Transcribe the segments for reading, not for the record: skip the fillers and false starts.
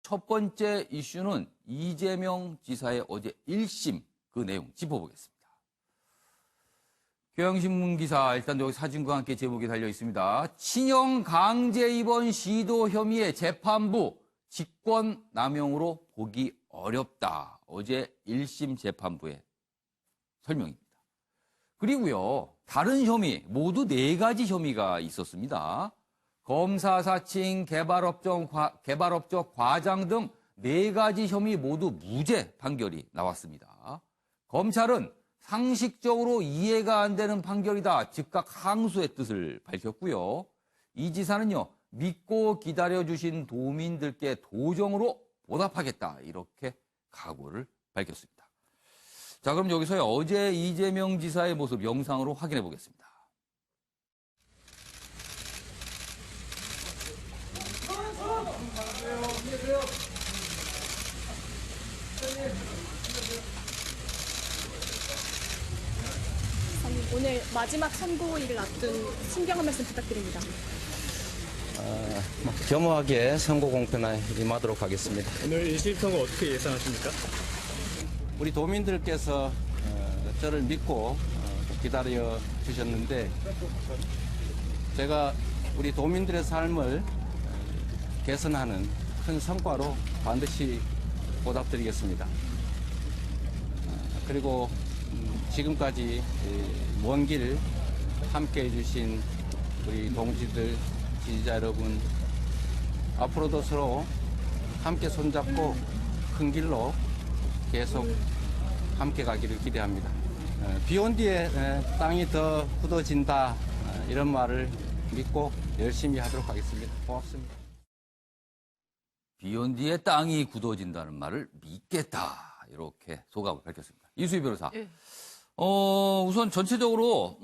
첫 번째 이슈는 이재명 지사의 어제 1심 그 내용 짚어보겠습니다. 경향신문 기사 일단 여기 사진과 함께 제목이 달려 있습니다. 친형 강제 입원 시도 혐의의 재판부 직권남용으로 보기 어렵다. 어제 1심 재판부의 설명입니다. 그리고요, 다른 혐의 모두 4가지 혐의가 있었습니다. 검사 사칭, 개발업적 과장 등 4가지 혐의 모두 무죄 판결이 나왔습니다. 검찰은 상식적으로 이해가 안 되는 판결이다. 즉각 항소의 뜻을 밝혔고요. 이 지사는요, 믿고 기다려주신 도민들께 도정으로 보답하겠다. 이렇게 각오를 밝혔습니다. 자, 그럼 여기서 어제 이재명 지사의 모습 영상으로 확인해 보겠습니다. 오늘 마지막 선고일을 앞둔 신경 한 말씀 부탁드립니다. 겸허하게 선고 공판에 임하도록 하겠습니다. 오늘 1심 선고 어떻게 예상하십니까? 우리 도민들께서 저를 믿고 기다려 주셨는데 제가 우리 도민들의 삶을 개선하는 큰 성과로 반드시 보답드리겠습니다. 그리고 지금까지 먼 길 함께 해주신 우리 동지들, 지지자 여러분, 앞으로도 서로 함께 손잡고 큰 길로 계속 함께 가기를 기대합니다. 비온 뒤에 땅이 더 굳어진다, 이런 말을 믿고 열심히 하도록 하겠습니다. 고맙습니다. 비온 뒤에 땅이 굳어진다는 말을 믿겠다. 이렇게 소감을 밝혔습니다. 이수희 변호사. 네. 우선 전체적으로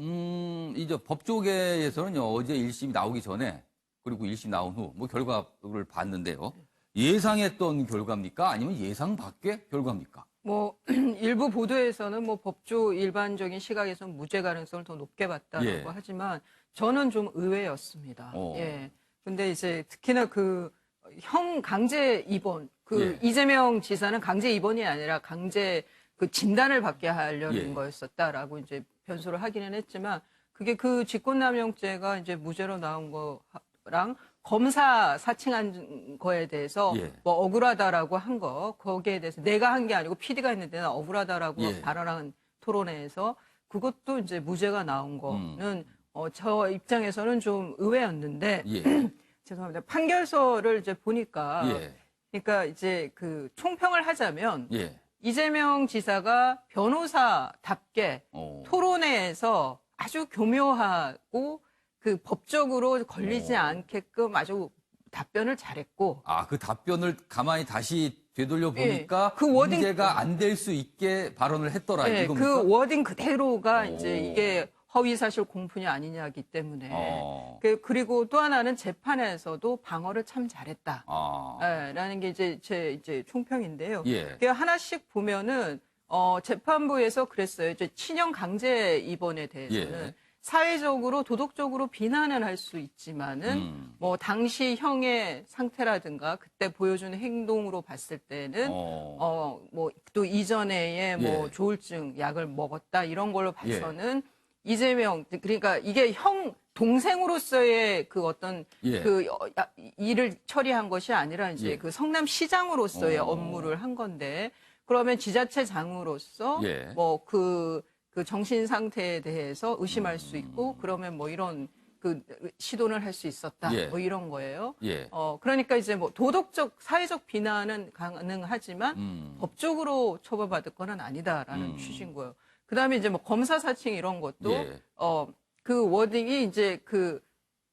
이제 법조계에서는요, 어제 1심이 나오기 전에 그리고 1심 나온 후 뭐 결과를 봤는데요. 예상했던 결과입니까? 아니면 예상 밖의 결과입니까? 뭐 일부 보도에서는 뭐 법조 일반적인 시각에서는 무죄 가능성을 더 높게 봤다라고 예. 하지만 저는 좀 의외였습니다. 예. 근데 이제 특히나 그 형 강제 입원, 그 예. 이재명 지사는 강제 입원이 아니라 강제 그 진단을 받게 하려는 예. 거였었다라고 이제 변소를 하기는 했지만 그게 그 직권남용죄가 이제 무죄로 나온 거랑 검사 사칭한 거에 대해서 예. 뭐 억울하다라고 한 거, 거기에 대해서 내가 한 게 아니고 PD가 했는데 나 억울하다라고 예. 발언한 토론회에서 그것도 이제 무죄가 나온 거는 저 입장에서는 좀 의외였는데 예. 죄송합니다. 판결서를 이제 보니까 예. 그러니까 이제 그 총평을 하자면 예. 이재명 지사가 변호사답게 토론회에서 아주 교묘하고 그 법적으로 걸리지 않게끔 아주 답변을 잘했고. 아, 그 답변을 가만히 다시 되돌려 보니까 예, 그 워딩, 문제가 안 될 수 있게 발언을 했더라. 예, 이겁니까? 그 워딩 그대로가 이제 이게 허위사실 공표냐 아니냐기 때문에. 그리고 또 하나는 재판에서도 방어를 참 잘했다. 예, 라는 게 이제 제 이제 총평인데요. 예. 그 하나씩 보면은 재판부에서 그랬어요. 이제 친형 강제 입원에 대해서는 예. 사회적으로 도덕적으로 비난은 할 수 있지만은 뭐 당시 형의 상태라든가 그때 보여준 행동으로 봤을 때는 뭐 또 이전에 뭐 예. 조울증 약을 먹었다 이런 걸로 봐서는 이재명 그러니까 이게 형 동생으로서의 그 어떤 예. 그 일을 처리한 것이 아니라 이제 예. 그 성남시장으로서의 업무를 한 건데 그러면 지자체장으로서 예. 뭐 그 정신 상태에 대해서 의심할 수 있고 그러면 뭐 이런 그 시도를 할 수 있었다 예. 뭐 이런 거예요. 예. 그러니까 이제 뭐 도덕적 사회적 비난은 가능하지만 법적으로 처벌받을 건 아니다라는 취지인 거예요. 그다음에 이제 뭐 검사 사칭 이런 것도 예. 그 워딩이 이제 그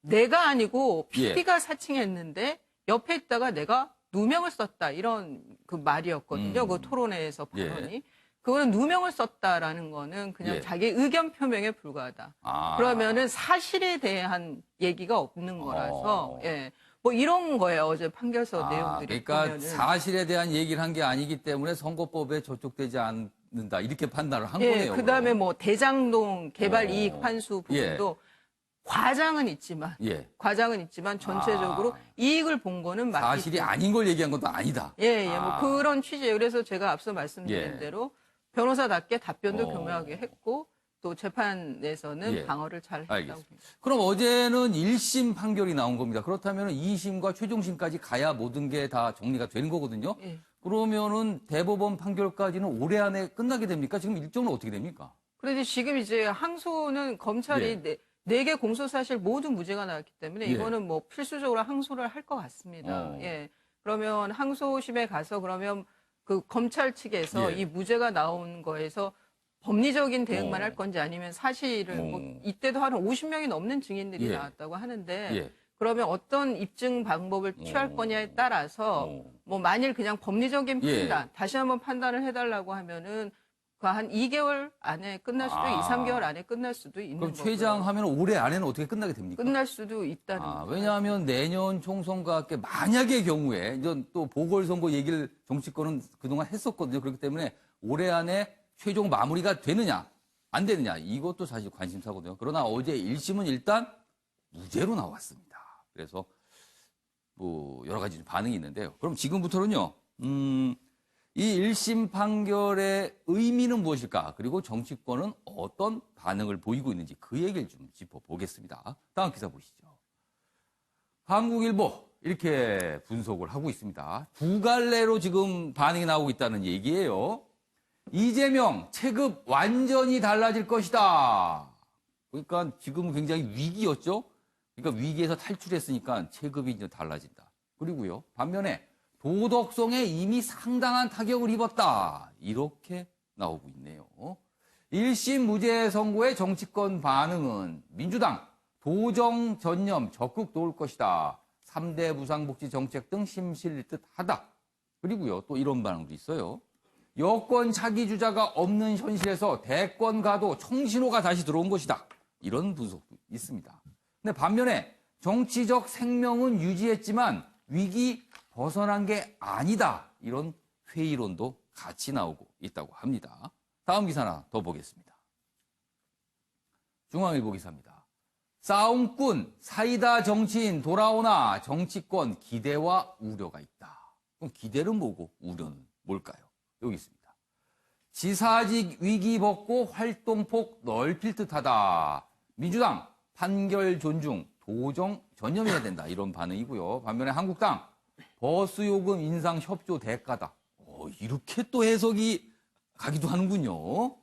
내가 아니고 PD가 사칭했는데 옆에 있다가 내가 누명을 썼다 이런 그 말이었거든요. 그 토론회에서 발언이. 예. 그거는 누명을 썼다라는 거는 그냥 예. 자기 의견 표명에 불과하다. 그러면은 사실에 대한 얘기가 없는 거라서 예. 뭐 이런 거예요. 어제 판결서 내용들이 그러니까 보면은. 사실에 대한 얘기를 한 게 아니기 때문에 선거법에 저촉되지 않는다. 이렇게 판단을 한 예, 거네요. 그다음에 뭐 대장동 개발 이익 환수 예. 부분도 과장은 있지만 예. 전체적으로 이익을 본 거는 맞기 사실이 때문에. 아닌 걸 얘기한 것도 아니다. 예, 뭐 그런 취지예요. 그래서 제가 앞서 말씀드린 예. 대로 변호사답게 답변도 교묘하게 했고 또 재판에서는 예. 방어를 잘 했다고 알겠습니다. 봅니다. 그럼 어제는 1심 판결이 나온 겁니다. 그렇다면 2심과 최종심까지 가야 모든 게 다 정리가 되는 거거든요. 예. 그러면은 대법원 판결까지는 올해 안에 끝나게 됩니까? 지금 일정은 어떻게 됩니까? 그런데 지금 이제 항소는 검찰이 예. 네 개 공소 사실 모두 무죄가 나왔기 때문에 예. 이거는 뭐 필수적으로 항소를 할 것 같습니다. 예. 그러면 항소심에 가서 그러면 그 검찰 측에서 예. 이 무죄가 나온 거에서 법리적인 대응만 어. 할 건지 아니면 사실을 뭐 이때도 한 50명이 넘는 증인들이 예. 나왔다고 하는데 예. 그러면 어떤 입증 방법을 취할 거냐에 따라서 뭐 만일 그냥 법리적인 예. 판단 다시 한번 판단을 해달라고 하면은 그 한 2개월 안에 끝날 수도 2, 3개월 안에 끝날 수도 있는 그럼 거고요. 최장하면 올해 안에는 어떻게 끝나게 됩니까? 끝날 수도 있다는 거죠. 왜냐하면 내년 총선과 함께 만약의 경우에 이제 또 보궐선거 얘기를 정치권은 그동안 했었거든요. 그렇기 때문에 올해 안에 최종 마무리가 되느냐 안 되느냐 이것도 사실 관심사거든요. 그러나 어제 1심은 일단 무죄로 나왔습니다. 그래서 뭐 여러 가지 반응이 있는데요. 그럼 지금부터는요. 이 1심 판결의 의미는 무엇일까? 그리고 정치권은 어떤 반응을 보이고 있는지 그 얘기를 좀 짚어보겠습니다. 다음 기사 보시죠. 한국일보 이렇게 분석을 하고 있습니다. 두 갈래로 지금 반응이 나오고 있다는 얘기예요. 이재명 체급 완전히 달라질 것이다. 그러니까 지금 굉장히 위기였죠. 그러니까 위기에서 탈출했으니까 체급이 이제 달라진다. 그리고요. 반면에 도덕성에 이미 상당한 타격을 입었다. 이렇게 나오고 있네요. 1심 무죄 선고의 정치권 반응은 민주당 도정 전념 적극 도울 것이다. 3대 무상복지 정책 등 심실릴 듯하다. 그리고요. 또 이런 반응도 있어요. 여권 차기 주자가 없는 현실에서 대권 가도 청신호가 다시 들어온 것이다. 이런 분석도 있습니다. 근데 반면에 정치적 생명은 유지했지만 위기 벗어난 게 아니다. 이런 회의론도 같이 나오고 있다고 합니다. 다음 기사 하나 더 보겠습니다. 중앙일보 기사입니다. 싸움꾼, 사이다 정치인 돌아오나 정치권 기대와 우려가 있다. 그럼 기대는 뭐고 우려는 뭘까요? 여기 있습니다. 지사직 위기 벗고 활동폭 넓힐 듯하다. 민주당 판결 존중, 도정 전념해야 된다. 이런 반응이고요. 반면에 한국당 버스 요금 인상 협조 대가다. 이렇게 또 해석이 가기도 하는군요.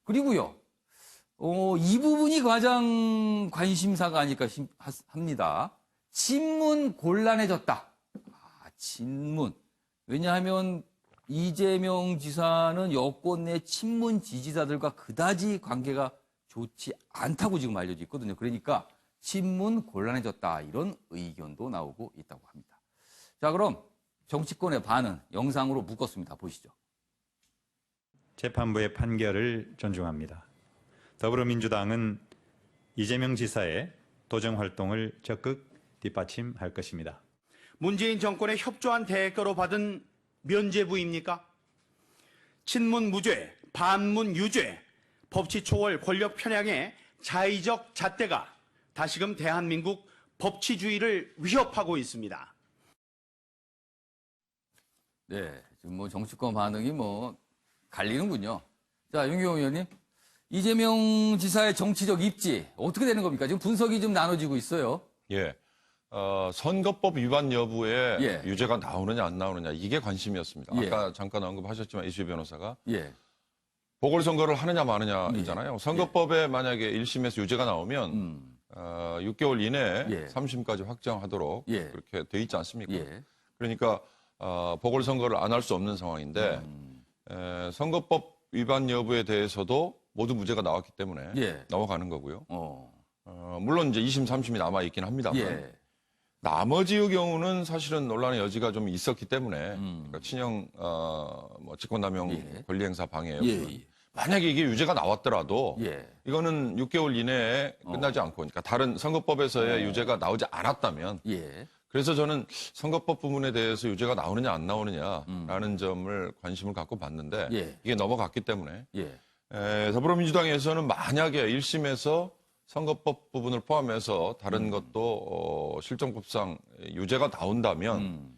그리고요. 이 부분이 가장 관심사가 아닐까 합니다. 친문 곤란해졌다. 친문. 왜냐하면 이재명 지사는 여권 내 친문 지지자들과 그다지 관계가 좋지 않다고 지금 알려져 있거든요. 그러니까 친문 곤란해졌다. 이런 의견도 나오고 있다고 합니다. 자, 그럼 정치권의 반응 영상으로 묶었습니다. 보시죠. 재판부의 판결을 존중합니다. 더불어민주당은 이재명 지사의 도정 활동을 적극 뒷받침할 것입니다. 문재인 정권의 협조한 대가로 받은 면죄부입니까? 친문 무죄, 반문 유죄, 법치 초월 권력 편향의 자의적 잣대가 다시금 대한민국 법치주의를 위협하고 있습니다. 네, 지금 뭐 정치권 반응이 뭐 갈리는군요. 자, 윤경호 의원님, 이재명 지사의 정치적 입지 어떻게 되는 겁니까? 지금 분석이 좀 나눠지고 있어요. 예. 선거법 위반 여부에 예. 유죄가 나오느냐 안 나오느냐 이게 관심이었습니다. 예. 아까 잠깐 언급하셨지만 이수희 변호사가 예. 보궐선거를 하느냐 마느냐이잖아요. 선거법에 만약에 1심에서 유죄가 나오면 6개월 이내에 예. 3심까지 확정하도록 예. 그렇게 돼 있지 않습니까? 예. 그러니까 보궐선거를 안 할 수 없는 상황인데 선거법 위반 여부에 대해서도 모두 무죄가 나왔기 때문에 예. 넘어가는 거고요. 물론 이제 2심, 3심이 남아 있긴 합니다만 예. 나머지의 경우는 사실은 논란의 여지가 좀 있었기 때문에 그러니까 친형 뭐 직권남용 예. 권리행사 방해 예. 만약에 이게 유죄가 나왔더라도 예. 이거는 6개월 이내에 끝나지 않고 그러니까 다른 선거법에서의 유죄가 나오지 않았다면 예. 그래서 저는 선거법 부분에 대해서 유죄가 나오느냐 안 나오느냐라는 점을 관심을 갖고 봤는데 예. 이게 넘어갔기 때문에 예. 더불어민주당에서는 만약에 1심에서 선거법 부분을 포함해서 다른 것도 실정법상 유죄가 나온다면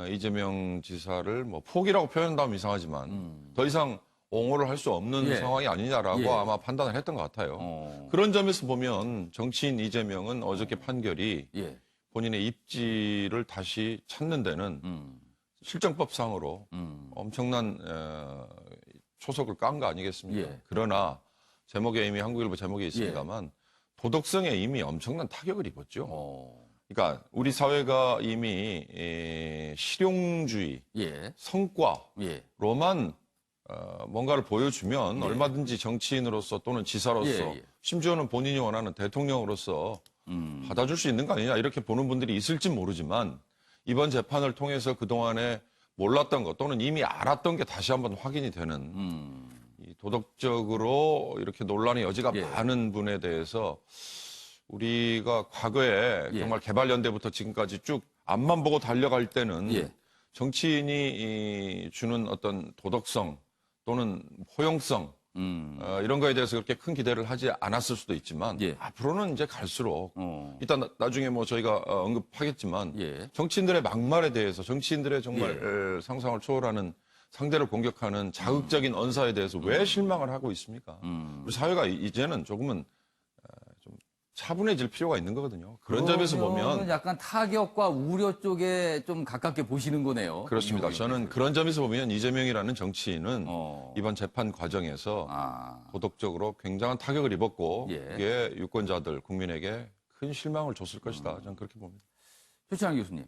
이재명 지사를 뭐 포기라고 표현한다면 이상하지만 더 이상 옹호를 할 수 없는 예. 상황이 아니냐라고 예. 아마 판단을 했던 것 같아요. 그런 점에서 보면 정치인 이재명은 어저께 판결이 예. 본인의 입지를 다시 찾는 데는 실정법상으로 엄청난 초석을 깐 거 아니겠습니까? 예. 그러나 제목에 이미 한국일보 제목에 있습니다만 로덕성에 이미 엄청난 타격을 입었죠. 그러니까 우리 사회가 이미 실용주의, 예. 성과로만 뭔가를 보여주면 예. 얼마든지 정치인으로서 또는 지사로서 예. 심지어는 본인이 원하는 대통령으로서 받아줄 수 있는 거 아니냐 이렇게 보는 분들이 있을지 모르지만 이번 재판을 통해서 그동안에 몰랐던 것 또는 이미 알았던 게 다시 한번 확인이 되는 이 도덕적으로 이렇게 논란의 여지가 예. 많은 분에 대해서 우리가 과거에 예. 정말 개발연대부터 지금까지 쭉 앞만 보고 달려갈 때는 예. 정치인이 주는 어떤 도덕성 또는 포용성 이런 거에 대해서 그렇게 큰 기대를 하지 않았을 수도 있지만 예. 앞으로는 이제 갈수록 일단 나중에 뭐 저희가 언급하겠지만 예. 정치인들의 막말에 대해서 정치인들의 정말 상상을 초월하는 상대를 공격하는 자극적인 언사에 대해서 왜 실망을 하고 있습니까? 우리 사회가 이제는 조금은 좀 차분해질 필요가 있는 거거든요. 그런 점에서 그러면은 보면 약간 타격과 우려 쪽에 좀 가깝게 보시는 거네요. 그렇습니다. 이 저는 부분에 그런 점에서 보면 이재명이라는 정치인은 어. 이번 재판 과정에서 아. 도덕적으로 굉장한 타격을 입었고 예. 그게 유권자들, 국민에게 큰 실망을 줬을 것이다. 저는 그렇게 봅니다. 최찬환 교수님,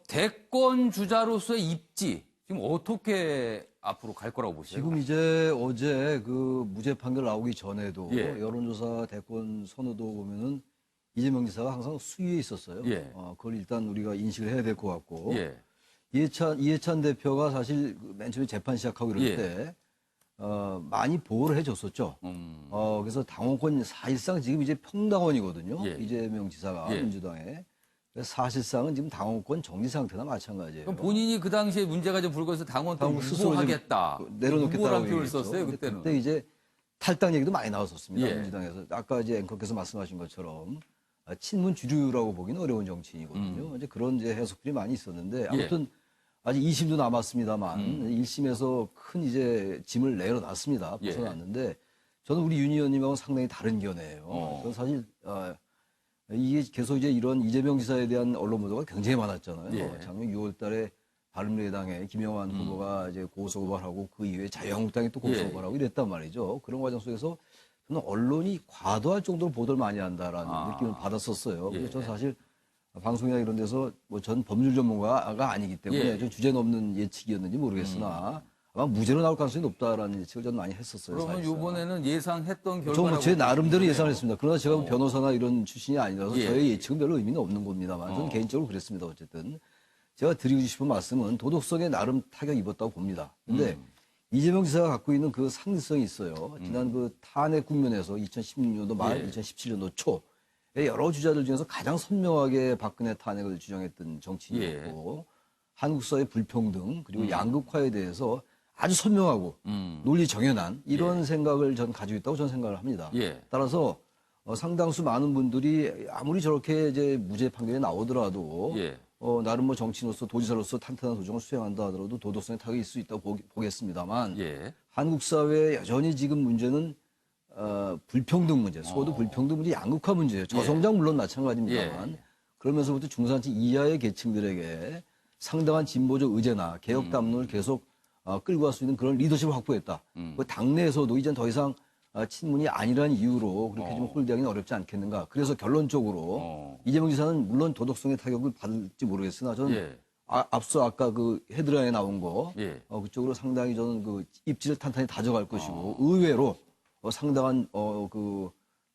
대권 주자로서의 입지 지금 어떻게 앞으로 갈 거라고 보세요? 지금 이제 어제 그 무죄 판결 나오기 전에도 예. 여론조사 대권 선호도 보면은 이재명 지사가 항상 수위에 있었어요. 예. 그걸 일단 우리가 인식을 해야 될 것 같고 예. 이해찬 대표가 사실 맨 처음에 재판 시작하고 이럴 예. 때 많이 보호를 해줬었죠. 그래서 당원권 사실상 지금 이제 평당원이거든요. 예. 이재명 지사가 예. 민주당에. 그래서 사실상은 지금 당원권 정지 상태나 마찬가지예요. 그럼 본인이 그 당시에 문제가 좀 불거해서 당원 또 당원 스스로 유보하겠다. 내려놓겠다라고 유보란 표현을 얘기했죠. 썼어요, 근데 그때는. 그때 이제 탈당 얘기도 많이 나왔었습니다. 예. 민주당에서. 아까 이제 앵커께서 말씀하신 것처럼 친문 주류라고 보기는 어려운 정치인이거든요. 이제 그런 이제 해석들이 많이 있었는데 아무튼 아직 2심도 남았습니다만 1심에서 큰 이제 짐을 내려놨습니다. 예. 벗어났는데 저는 우리 윤 의원님하고는 상당히 다른 견해예요. 저는 사실 이게 계속 이제 이런 이재명 지사에 대한 언론 보도가 굉장히 많았잖아요. 예. 작년 6월 달에 바른미래당의 김영환 후보가 이제 고소고발하고 그 이후에 자유한국당이 또 고소고발하고 이랬단 말이죠. 그런 과정 속에서 저는 언론이 과도할 정도로 보도를 많이 한다라는 느낌을 받았었어요. 그래서 저는 사실 방송이나 이런 데서 뭐 전 법률 전문가가 아니기 때문에 좀 주제 넘는 예측이었는지 모르겠으나 아마 무죄로 나올 가능성이 높다라는 예측을 저는 많이 했었어요. 그러면 사실상. 이번에는 예상했던 결과라고. 저는 제 나름대로 예상했습니다. 그러나 제가 변호사나 이런 출신이 아니라서 예. 저의 예측은 별로 의미는 없는 겁니다만 저는 개인적으로 그랬습니다. 어쨌든 제가 드리고 싶은 말씀은 도덕성에 나름 타격 입었다고 봅니다. 근데 이재명 지사가 갖고 있는 그 상징성이 있어요. 지난 그 탄핵 국면에서 2016년도 말, 2017년도 초 여러 주자들 중에서 가장 선명하게 박근혜 탄핵을 주장했던 정치인이었고 한국 사회 불평등 그리고 양극화에 대해서 아주 선명하고 논리 정연한 이런 생각을 전 가지고 있다고 저는 생각을 합니다. 따라서 상당수 많은 분들이 아무리 저렇게 이제 무죄 판결이 나오더라도 나름 뭐 정치인으로서 도지사로서 탄탄한 도정을 수행한다 하더라도 도덕성에 타격이 있을 수 있다고 보겠습니다만 한국 사회의 여전히 지금 문제는 불평등 문제, 소득 불평등 문제, 양극화 문제예요. 저성장 물론 마찬가지입니다만 그러면서부터 중산층 이하의 계층들에게 상당한 진보적 의제나 개혁 담론을 계속 끌고 갈 수 있는 그런 리더십을 확보했다. 그 당내에서도 이젠 더 이상 친문이 아니라는 이유로 그렇게 좀 홀대하기는 어렵지 않겠는가. 그래서 결론적으로 이재명 지사는 물론 도덕성의 타격을 받을지 모르겠으나 저는 앞서 아까 그 헤드라인에 나온 거 그쪽으로 상당히 저는 그 입지를 탄탄히 다져갈 것이고 의외로 상당한 그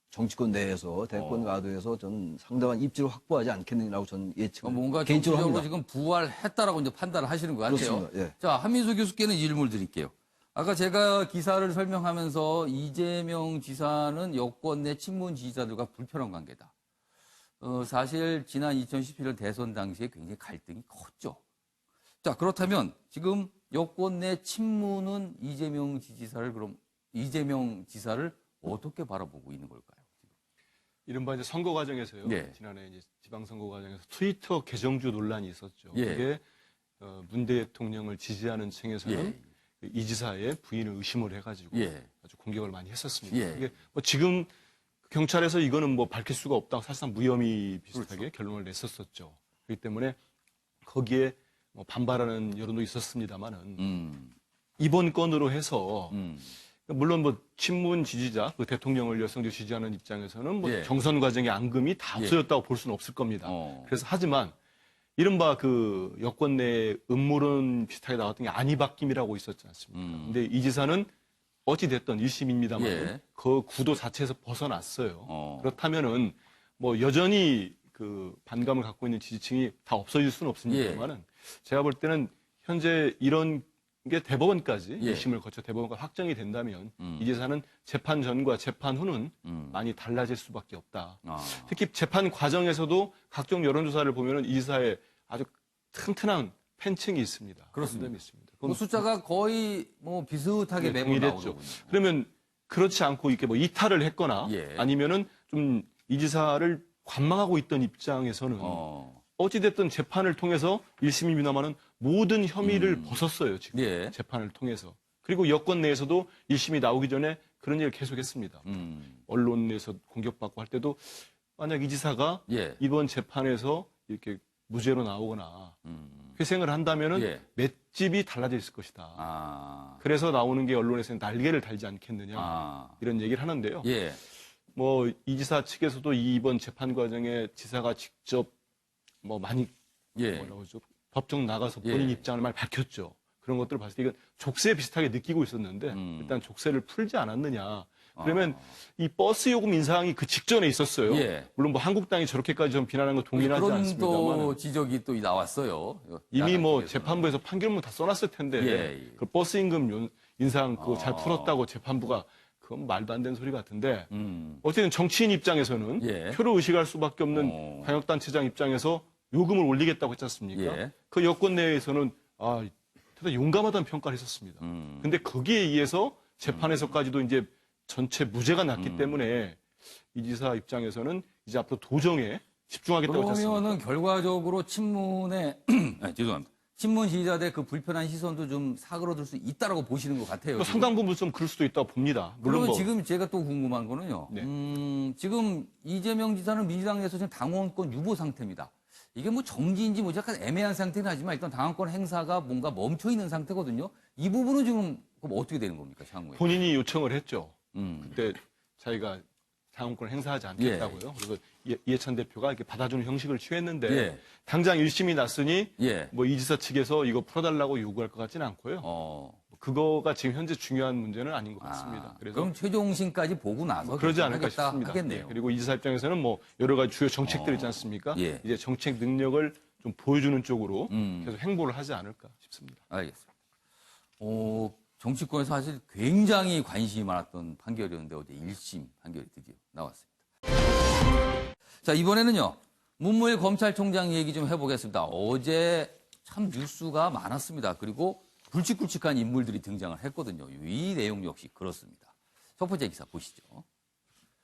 정치권 내에서 대권 가도에서 저는 상당한 입지를 확보하지 않겠느냐고 저는 예측을 뭔가 개인적으로 정치적으로 합니다. 지금 부활했다라고 이제 판단을 하시는 것 같아요. 그렇습니다. 예. 자, 한민수 교수께는 질문 드릴게요. 아까 제가 기사를 설명하면서 이재명 지사는 여권 내 친문 지지자들과 불편한 관계다. 사실 지난 2017년 대선 당시에 굉장히 갈등이 컸죠. 자, 그렇다면 지금 여권 내 친문은 이재명 지사를 어떻게 바라보고 있는 걸까요? 이른바 이제 선거 과정에서요. 예. 지난해 이제 지방선거 과정에서 트위터 계정주 논란이 있었죠. 예. 그게 문 대통령을 지지하는 층에서는 이 지사의 부인을 의심을 해가지고 예. 아주 공격을 많이 했었습니다. 예. 이게 뭐 지금 경찰에서 이거는 뭐 밝힐 수가 없다고 사실상 무혐의 비슷하게 그렇죠. 결론을 냈었었죠. 그렇기 때문에 거기에 뭐 반발하는 여론도 있었습니다만은 이번 건으로 해서 물론 뭐 친문 지지자, 그 대통령을 열성적으로 지지하는 입장에서는 뭐 예. 경선 과정의 앙금이 다 예. 없어졌다고 볼 수는 없을 겁니다. 어. 그래서 하지만 이른바 그 여권 내 음모론 비슷하게 나왔던 게 안이 바뀜이라고 있었지 않습니까? 근데 이 지사는 어찌 됐든 1심입니다만 예. 그 구도 자체에서 벗어났어요. 그렇다면은 뭐 여전히 그 반감을 갖고 있는 지지층이 다 없어질 수는 없습니다만은 제가 볼 때는 현재 이런 게 대법원까지 예. 1심을 거쳐 대법원까지 확정이 된다면 이 지사는 재판 전과 재판 후는 많이 달라질 수밖에 없다. 특히 재판 과정에서도 각종 여론조사를 보면은 이 지사의 아주 튼튼한 팬층이 있습니다. 그렇습니다. 팬덤이 있습니다. 그 숫자가 거의 뭐 비슷하게 매번 동일했죠. 나오더군요. 그러면 그렇지 않고 이렇게 뭐 이탈을 했거나 예. 아니면은 좀 이 지사를 관망하고 있던 입장에서는 어찌됐든 재판을 통해서 1심입니다마는 모든 혐의를 벗었어요. 지금 예. 재판을 통해서. 그리고 여권 내에서도 1심이 나오기 전에 그런 얘기를 계속했습니다. 언론 내에서 공격받고 할 때도 만약 이 지사가 예. 이번 재판에서 이렇게 무죄로 나오거나 회생을 한다면은 예. 맷집이 달라져 있을 것이다. 아. 그래서 나오는 게 언론에서는 날개를 달지 않겠느냐 이런 얘기를 하는데요. 예. 뭐 이 지사 측에서도 이번 재판 과정에 지사가 직접 뭐 많이 예. 뭐라고 그러죠? 법정 나가서 본인 예. 입장을 많이 밝혔죠. 그런 것들을 봤을 때 이건 족쇄 비슷하게 느끼고 있었는데 일단 족쇄를 풀지 않았느냐. 그러면 이 버스 요금 인상이 그 직전에 있었어요. 예. 물론 뭐 한국당이 저렇게까지 좀 비난하는 거 동의하지 그런 않습니다만 또 지적이 또 나왔어요. 이미 뭐 야당 쪽에서는. 재판부에서 판결문 다 써놨을 텐데 예. 그 버스 임금 인상 그거 잘 풀었다고 재판부가 그건 말도 안 되는 소리 같은데 어쨌든 정치인 입장에서는 예. 표를 의식할 수밖에 없는 광역단체장 입장에서 요금을 올리겠다고 했지 않습니까? 예. 그 여권 내에서는 대단히 용감하다는 평가를 했었습니다. 근데 거기에 의해서 재판에서까지도 이제 전체 무죄가 났기 때문에 이 지사 입장에서는 이제 앞으로 도정에 집중하겠다고 했지 않습니까? 그러면은 결과적으로 친문의 죄송합니다. 친문 지지자들의 그 불편한 시선도 좀 사그러들 수 있다라고 보시는 것 같아요. 뭐 상당 부분 좀 그럴 수도 있다고 봅니다. 물론 그러면 뭐 지금 제가 또 궁금한 거는요. 네. 지금 이재명 지사는 민주당 내에서 지금 당원권 유보 상태입니다. 이게 뭐 정지인지 뭐 약간 애매한 상태는 하지만 일단 당원권 행사가 뭔가 멈춰 있는 상태거든요. 이 부분은 지금 그럼 어떻게 되는 겁니까, 향후에? 본인이 요청을 했죠. 그때 자기가 당원권을 행사하지 않겠다고요. 그래서 이해찬 대표가 이렇게 받아주는 형식을 취했는데 예. 당장 1심이 났으니 예. 뭐 이 지사 측에서 이거 풀어달라고 요구할 것 같지는 않고요. 그거가 지금 현재 중요한 문제는 아닌 것 같습니다. 그래서 그럼 최종심까지 보고 나서 그러지 않을까 결정하겠다 싶습니다. 하겠네요. 네. 그리고 이 지사 입장에서는 뭐 여러 가지 주요 정책들 있지 않습니까? 예. 이제 정책 능력을 좀 보여주는 쪽으로 계속 행보를 하지 않을까 싶습니다. 알겠습니다. 정치권에서 사실 굉장히 관심이 많았던 판결이었는데 어제 1심 판결이 드디어 나왔습니다. 자, 이번에는요. 문무일 검찰총장 얘기 좀 해보겠습니다. 어제 참 뉴스가 많았습니다. 그리고 굵직굵직한 인물들이 등장을 했거든요. 이 내용 역시 그렇습니다. 첫 번째 기사 보시죠.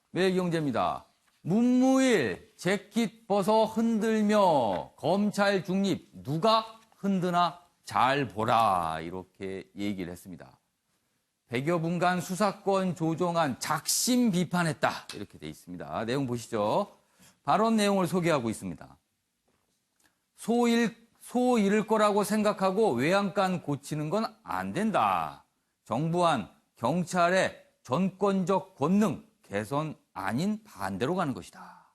매일경제입니다. 문무일 재킷 벗어 흔들며 검찰 중립 누가 흔드나 잘 보라 이렇게 얘기를 했습니다. 100여 분간 수사권 조정안 작심 비판했다 이렇게 돼 있습니다. 내용 보시죠. 발언 내용을 소개하고 있습니다. 소 잃을 거라고 생각하고 외양간 고치는 건 안 된다. 정부안 경찰의 전권적 권능 개선 아닌 반대로 가는 것이다.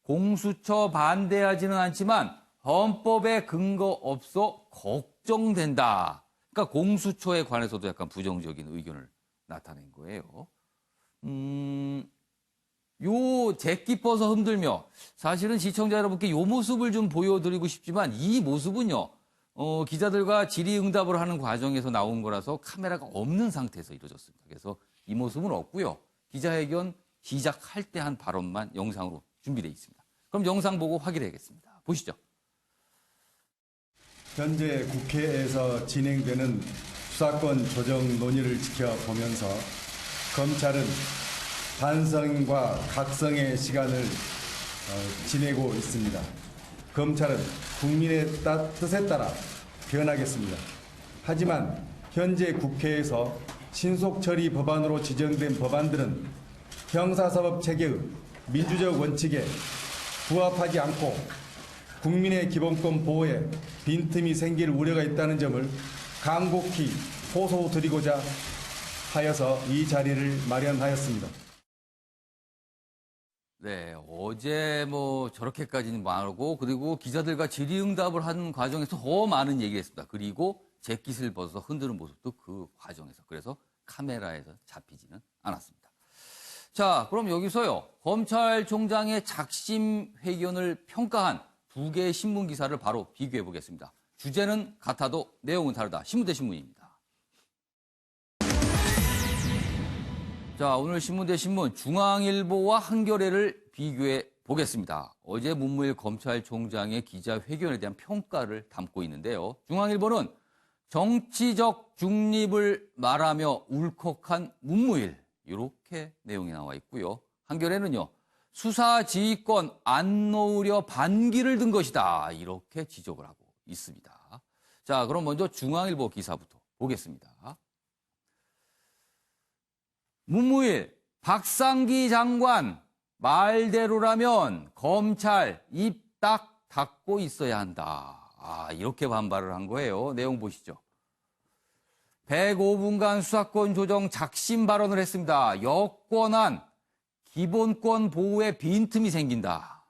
공수처 반대하지는 않지만 헌법에 근거 없어 걱정된다. 그러니까 공수처에 관해서도 약간 부정적인 의견을 나타낸 거예요. 요 재킷 벗어 흔들며 사실은 시청자 여러분께 요 모습을 좀 보여드리고 싶지만 이 모습은요. 기자들과 질의응답을 하는 과정에서 나온 거라서 카메라가 없는 상태에서 이루어졌습니다. 그래서 이 모습은 없고요. 기자회견 시작할 때 한 발언만 영상으로 준비되어 있습니다. 그럼 영상 보고 확인하겠습니다. 보시죠. 현재 국회에서 진행되는 수사권 조정 논의를 지켜보면서 검찰은 반성과 각성의 시간을 지내고 있습니다. 검찰은 국민의 뜻에 따라 변하겠습니다. 하지만 현재 국회에서 신속 처리 법안으로 지정된 법안들은 형사사법 체계의 민주적 원칙에 부합하지 않고 국민의 기본권 보호에 빈틈이 생길 우려가 있다는 점을 간곡히 호소드리고자 하여서 이 자리를 마련하였습니다. 네, 어제 뭐 저렇게까지는 말하고 그리고 기자들과 질의응답을 하는 과정에서 더 많은 얘기를 했습니다. 그리고 재킷을 벗어서 흔드는 모습도 그 과정에서. 그래서 카메라에서 잡히지는 않았습니다. 자, 그럼 여기서요. 검찰총장의 작심 회견을 평가한 두 개의 신문 기사를 바로 비교해 보겠습니다. 주제는 같아도 내용은 다르다. 신문대 신문입니다. 자, 오늘 신문대 신문 중앙일보와 한겨레를 비교해 보겠습니다. 어제 문무일 검찰총장의 기자회견에 대한 평가를 담고 있는데요. 중앙일보는 정치적 중립을 말하며 울컥한 문무일 이렇게 내용이 나와 있고요. 한겨레는요. 수사지휘권 안 놓으려 반기를 든 것이다 이렇게 지적을 하고 있습니다. 자, 그럼 먼저 중앙일보 기사부터 보겠습니다. 문무일, 박상기 장관 말대로라면 검찰 입 딱 닫고 있어야 한다. 이렇게 반발을 한 거예요. 내용 보시죠. 105분간 수사권 조정 작심 발언을 했습니다. 여권안 기본권 보호에 빈틈이 생긴다.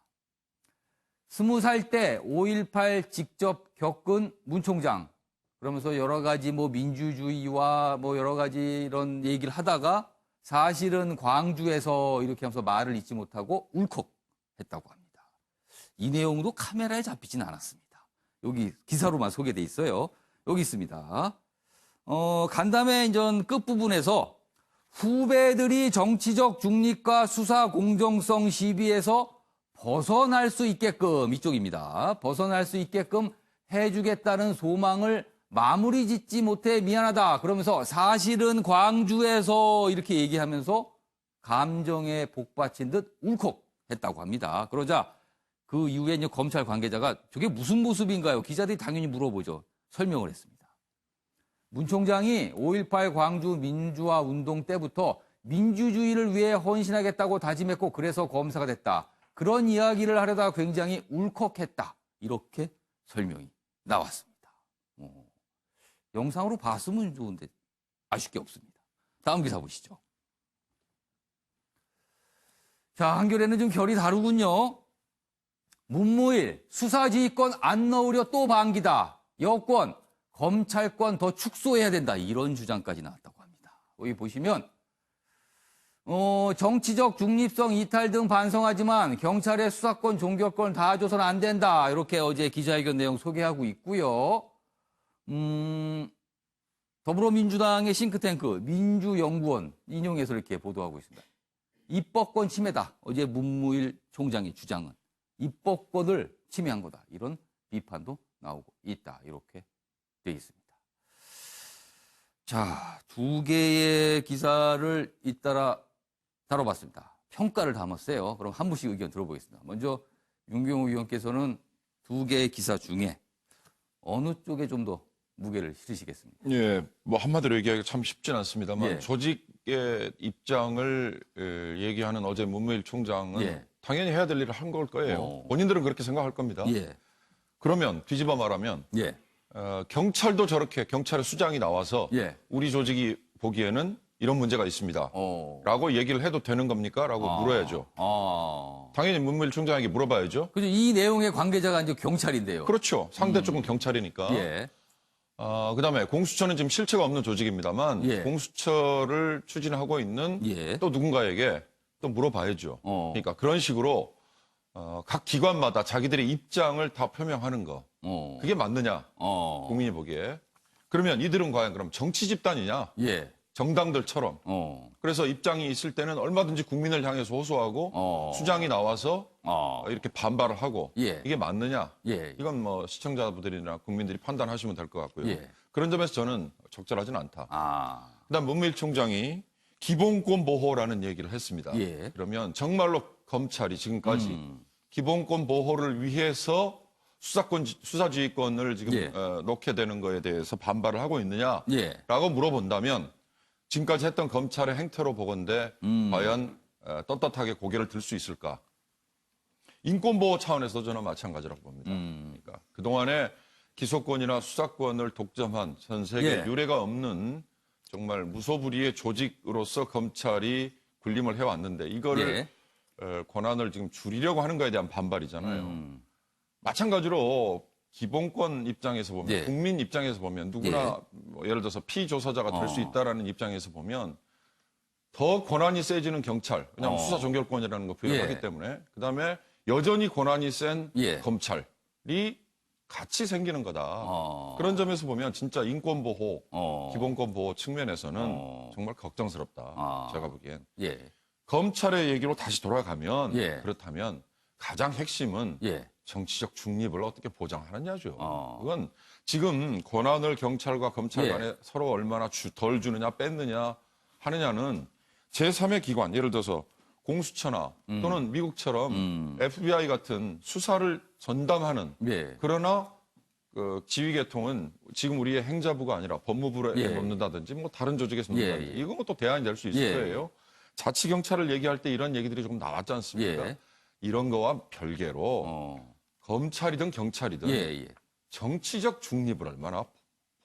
20살 때 5.18 직접 겪은 문 총장. 그러면서 여러 가지 뭐 민주주의와 뭐 여러 가지 이런 얘기를 하다가 사실은 광주에서 이렇게 하면서 말을 잇지 못하고 울컥했다고 합니다. 이 내용도 카메라에 잡히진 않았습니다. 여기 기사로만 소개돼 있어요. 여기 있습니다. 간담회 인전 끝부분에서 후배들이 정치적 중립과 수사 공정성 시비에서 벗어날 수 있게끔 이쪽입니다. 벗어날 수 있게끔 해주겠다는 소망을 마무리 짓지 못해 미안하다. 그러면서 사실은 광주에서 이렇게 얘기하면서 감정에 복받친 듯 울컥했다고 합니다. 그러자 그 이후에 이제 검찰 관계자가 저게 무슨 모습인가요? 기자들이 당연히 물어보죠. 설명을 했습니다. 문 총장이 5.18 광주 민주화 운동 때부터 민주주의를 위해 헌신하겠다고 다짐했고 그래서 검사가 됐다. 그런 이야기를 하려다 굉장히 울컥했다. 이렇게 설명이 나왔습니다. 영상으로 봤으면 좋은데 아쉽게 없습니다. 다음 기사 보시죠. 자, 한겨레는 좀 결이 다르군요. 문무일, 수사지휘권 안 넣으려 또 반기다. 여권, 검찰권 더 축소해야 된다. 이런 주장까지 나왔다고 합니다. 여기 보시면 정치적 중립성 이탈 등 반성하지만 경찰의 수사권, 종결권 다 줘서는 안 된다. 이렇게 어제 기자회견 내용 소개하고 있고요. 더불어민주당의 싱크탱크 민주연구원 인용해서 이렇게 보도하고 있습니다. 입법권 침해다. 어제 문무일 총장의 주장은 입법권을 침해한 거다. 이런 비판도 나오고 있다. 이렇게 되어 있습니다. 자, 두 개의 기사를 잇따라 다뤄봤습니다. 평가를 담았어요. 그럼 한 분씩 의견 들어보겠습니다. 먼저 윤경호 의원께서는 두 개의 기사 중에 어느 쪽에 좀 더 무게를 실으시겠습니까? 예, 뭐 한마디로 얘기하기가 참 쉽진 않습니다만 예. 조직의 입장을 얘기하는 어제 문무일 총장은 예. 당연히 해야 될 일을 한 걸 거예요. 본인들은 그렇게 생각할 겁니다. 예. 그러면 뒤집어 말하면 예. 경찰도 저렇게 경찰의 수장이 나와서 예. 우리 조직이 보기에는 이런 문제가 있습니다. 라고 얘기를 해도 되는 겁니까? 라고 물어야죠. 당연히 문무일 총장에게 물어봐야죠. 그죠. 이 내용의 관계자가 이제 경찰인데요. 그렇죠. 상대 쪽은 경찰이니까. 예. 그다음에 공수처는 지금 실체가 없는 조직입니다만 예. 공수처를 추진하고 있는 예. 또 누군가에게 또 물어봐야죠. 그러니까 그런 식으로 각 기관마다 자기들의 입장을 다 표명하는 거. 그게 맞느냐? 국민이 보기에. 그러면 이들은 과연 그럼 정치 집단이냐? 예. 정당들처럼. 그래서 입장이 있을 때는 얼마든지 국민을 향해서 호소하고 수장이 나와서 이렇게 반발을 하고 예. 이게 맞느냐? 예. 이건 뭐 시청자분들이나 국민들이 판단하시면 될 것 같고요. 예. 그런 점에서 저는 적절하지는 않다. 아. 그다음 문무일 총장이 기본권 보호라는 얘기를 했습니다. 예. 그러면 정말로 검찰이 지금까지 기본권 보호를 위해서 수사지휘권을 지금 예. 놓게 되는 거에 대해서 반발을 하고 있느냐라고 예. 물어본다면 지금까지 했던 검찰의 행태로 보건대 과연 떳떳하게 고개를 들 수 있을까? 인권보호 차원에서 저는 마찬가지라고 봅니다. 그러니까 그동안에 기소권이나 수사권을 독점한 전 세계 예. 유례가 없는 정말 무소불위의 조직으로서 검찰이 군림을 해왔는데 이거를 권한을 지금 줄이려고 하는 거에 대한 반발이잖아요. 마찬가지로 기본권 입장에서 보면 예. 국민 입장에서 보면 누구나 뭐 예를 들어서 피조사자가 될 수 있다라는 입장에서 보면 더 권한이 세지는 경찰, 왜냐하면 수사 종결권이라는 거 부여하기 예. 때문에 그다음에 여전히 권한이 센 예. 검찰이 같이 생기는 거다. 그런 점에서 보면 진짜 인권 보호, 기본권 보호 측면에서는 정말 걱정스럽다. 제가 보기엔. 예. 검찰의 얘기로 다시 돌아가면 예. 그렇다면 가장 핵심은 예. 정치적 중립을 어떻게 보장하느냐죠. 그건 지금 권한을 경찰과 검찰 간에 예. 서로 얼마나 덜 주느냐 뺐느냐 하느냐는 제3의 기관, 예를 들어서 공수처나 또는 미국처럼 FBI 같은 수사를 전담하는 예. 그러나 그 지휘계통은 지금 우리의 행자부가 아니라 법무부에 예. 놓는다든지 뭐 다른 조직에서 예. 놓는다든지 이건 또 대안이 될 수 있을 예. 거예요. 자치경찰을 얘기할 때 이런 얘기들이 조금 나왔지 않습니까? 예. 이런 거와 별개로 검찰이든 경찰이든 예. 정치적 중립을 얼마나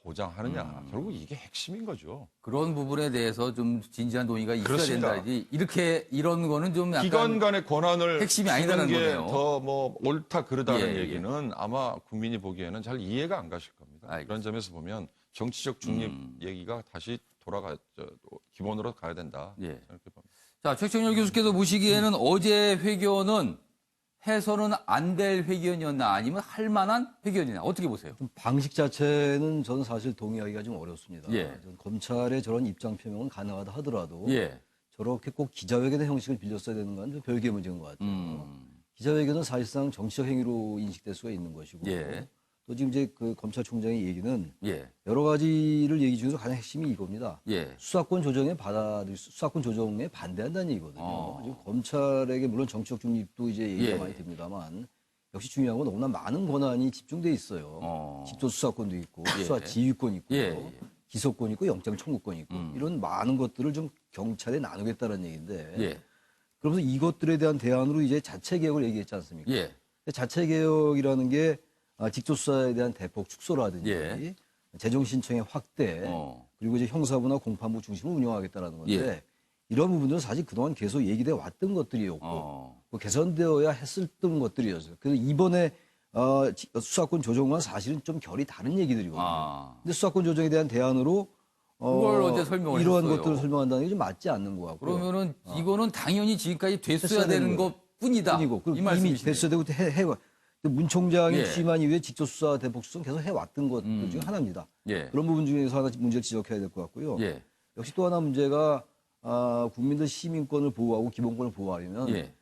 보장하느냐. 결국 이게 핵심인 거죠. 그런 부분에 대해서 좀 진지한 논의가 있어야 그렇습니다. 된다지. 이런 거는 좀 약간 기관 간의 권한을 핵심이 주는 아니다는 게 거네요. 더 뭐 옳다 그르다는 예. 얘기는 아마 국민이 보기에는 잘 이해가 안 가실 겁니다. 알겠습니다. 그런 점에서 보면 정치적 중립 얘기가 다시 기본으로 가야 된다. 예. 이렇게 봅니다. 자, 최청열 교수께서 보시기에는 어제 회견은 해서는 안 될 회견이었나 아니면 할 만한 회견이나 어떻게 보세요? 방식 자체는 저는 사실 동의하기가 좀 어렵습니다. 예. 저는 검찰의 저런 입장 표명은 가능하다 하더라도 예. 저렇게 꼭 기자회견의 형식을 빌렸어야 되는 건 좀 별개의 문제인 것 같아요. 기자회견은 사실상 정치적 행위로 인식될 수가 있는 것이고 예. 또 지금 이제 그 검찰총장의 얘기는 예. 여러 가지를 얘기 중에서 가장 핵심이 이겁니다. 예. 수사권 조정에 반대한다는 얘기거든요. 지금 검찰에게 물론 정치적 중립도 이제 얘기가 예. 많이 됩니다만 역시 중요한 건 너무나 많은 권한이 집중돼 있어요. 직접 수사권도 있고 예. 수사 지휘권이 있고 예. 기소권이 있고 영장 청구권이 있고 이런 많은 것들을 좀 경찰에 나누겠다는 얘기인데 예. 그러면서 이것들에 대한 대안으로 이제 자체 개혁을 얘기했지 않습니까? 예. 자체 개혁이라는 게 직접 수사에 대한 대폭 축소라든지 예. 재정 신청의 확대 그리고 이제 형사부나 공판부 중심으로 운영하겠다라는 건데 예. 이런 부분들은 사실 그동안 계속 얘기돼 왔던 것들이었고 뭐 개선되어야 했었던 것들이었어요. 그래서 이번에 수사권 조정과 사실은 좀 결이 다른 얘기들이거든요. 근데 수사권 조정에 대한 대안으로 그걸 어제 설명을 이러한 했어요. 것들을 설명한다는 게 좀 맞지 않는 것 같고. 그러면은 이거는 당연히 지금까지 됐어야 했어야 되는 되는 것뿐이다. 뿐이고 이 이미 말씀이시네요. 됐어야 되고 해와. 문 총장이 예. 취임한 이후에 직접 수사 대폭 수사 계속 해왔던 것들 중에 하나입니다. 예. 그런 부분 중에서 하나 문제를 지적해야 될 것 같고요. 예. 역시 또 하나 문제가 국민들 시민권을 보호하고 기본권을 보호하려면 예.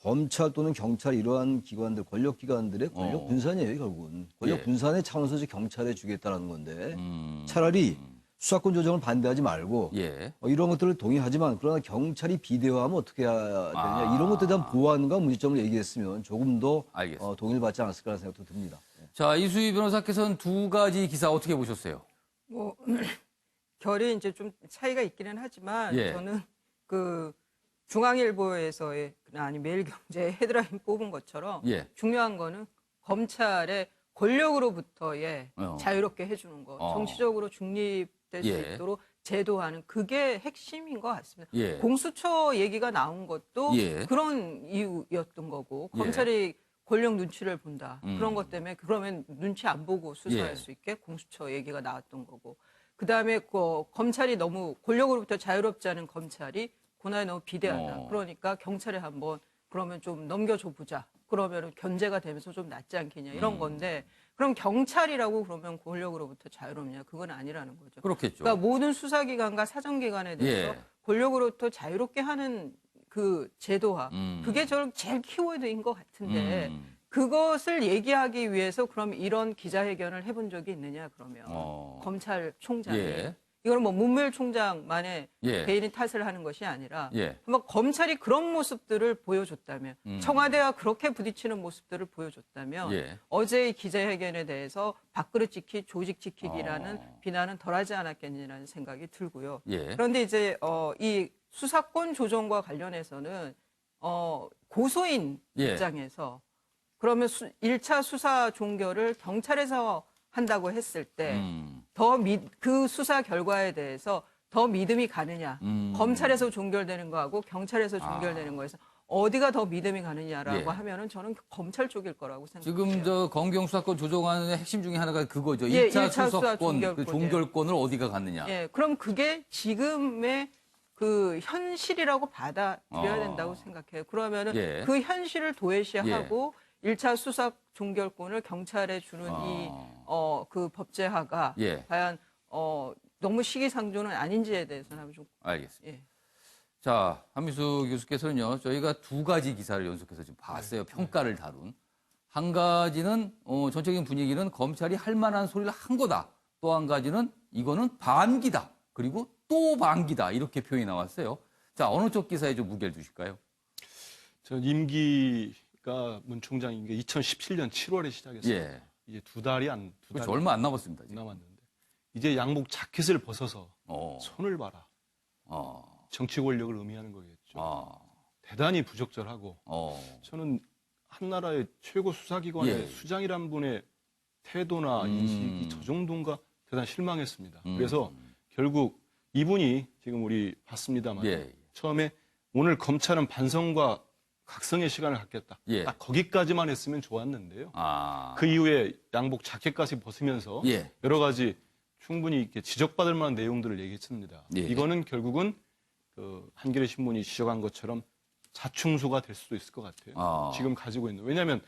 검찰 또는 경찰 이러한 기관들 권력기관들의 권력 분산이에요 결국은. 권력 예. 분산의 차원에서 이제 경찰에 주겠다는 건데 차라리 수사권 조정을 반대하지 말고 예. 이런 것들을 동의하지만 그러나 경찰이 비대화하면 어떻게 해야 되느냐 이런 것들에 대한 보완과 문제점을 얘기했으면 조금 더 알겠습니다. 동의를 받지 않았을까라는 생각도 듭니다. 자, 이수희 변호사께서는 두 가지 기사 어떻게 보셨어요? 뭐 결이 이제 좀 차이가 있기는 하지만 예. 저는 그 중앙일보에서의 아니 매일경제 헤드라인 뽑은 것처럼 예. 중요한 거는 검찰의 권력으로부터의 어. 자유롭게 해주는 것, 정치적으로 중립될 수 예. 있도록 제도하는 그게 핵심인 것 같습니다. 예. 공수처 얘기가 나온 것도 예. 그런 이유였던 거고 예. 검찰이 권력 눈치를 본다. 그런 것 때문에 그러면 눈치 안 보고 수사할 예. 수 있게 공수처 얘기가 나왔던 거고 그다음에 검찰이 너무 권력으로부터 자유롭지 않은 검찰이 권한이 너무 비대하다. 그러니까 경찰에 한번 그러면 좀 넘겨줘 보자. 그러면 견제가 되면서 좀 낫지 않겠냐 이런 건데 그럼 경찰이라고 그러면 권력으로부터 자유롭냐? 그건 아니라는 거죠. 그렇겠죠. 그러니까 모든 수사기관과 사정기관에 대해서 예. 권력으로부터 자유롭게 하는 그 제도화 그게 저는 제일 키워드인 것 같은데 그것을 얘기하기 위해서 그럼 이런 기자회견을 해본 적이 있느냐 그러면 검찰총장이 예. 이거는 뭐 문무일 총장만의 예. 개인이 탓을 하는 것이 아니라 예. 한번 검찰이 그런 모습들을 보여줬다면 청와대와 그렇게 부딪히는 모습들을 보여줬다면 예. 어제의 기자회견에 대해서 밥그릇 지키 조직 지키기라는 비난은 덜하지 않았겠느냐는 생각이 들고요. 예. 그런데 이제 이 수사권 조정과 관련해서는 고소인 예. 입장에서 그러면 1차 수사 종결을 경찰에서 한다고 했을 때 그 수사 결과에 대해서 더 믿음이 가느냐. 검찰에서 종결되는 거하고 경찰에서 종결되는 거에서 어디가 더 믿음이 가느냐라고 예. 하면은 저는 검찰 쪽일 거라고 생각해요. 지금 저 검경 수사권 조정안의 핵심 중에 하나가 그거죠. 예, 1차 일차 수사 수사권, 그 종결권이에요. 종결권을 어디가 갖느냐. 예, 그럼 그게 지금의 그 현실이라고 받아들여야 된다고 생각해요. 그러면은 예. 그 현실을 도외시하고 1차 수사 종결권을 경찰에 주는 그 법제화가 예. 과연 너무 시기상조는 아닌지에 대해서는 한번 좀 알겠습니다. 예. 자, 한미수 교수께서는요, 저희가 두 가지 기사를 연속해서 지금 봤어요. 평가를 다룬. 한 가지는, 전적인 분위기는 검찰이 할 만한 소리를 한 거다. 또 한 가지는 이거는 반기다. 그리고 또 반기다. 이렇게 표현이 나왔어요. 자, 어느 쪽 기사에 좀 무게를 두실까요? 전 임기가 문 총장 임기가 2017년 7월에 시작했어요. 예. 이제 두 달이 그렇죠. 얼마 안 남았습니다. 지금. 남았는데 이제 양복 자켓을 벗어서 손을 봐라. 정치 권력을 의미하는 거겠죠. 대단히 부적절하고 저는 한 나라의 최고 수사기관의 예. 수장이란 분의 태도나 인식이 저 정도인가 대단히 실망했습니다. 그래서 결국 이분이 지금 우리 봤습니다만 예. 처음에 오늘 검찰은 반성과 각성의 시간을 갖겠다. 예. 딱 거기까지만 했으면 좋았는데요. 그 이후에 양복 자켓까지 벗으면서 예. 여러 가지 충분히 이렇게 지적받을 만한 내용들을 얘기했습니다. 예. 이거는 결국은 그 한겨레 신문이 지적한 것처럼 자충수가 될 수도 있을 것 같아요. 지금 가지고 있는. 왜냐하면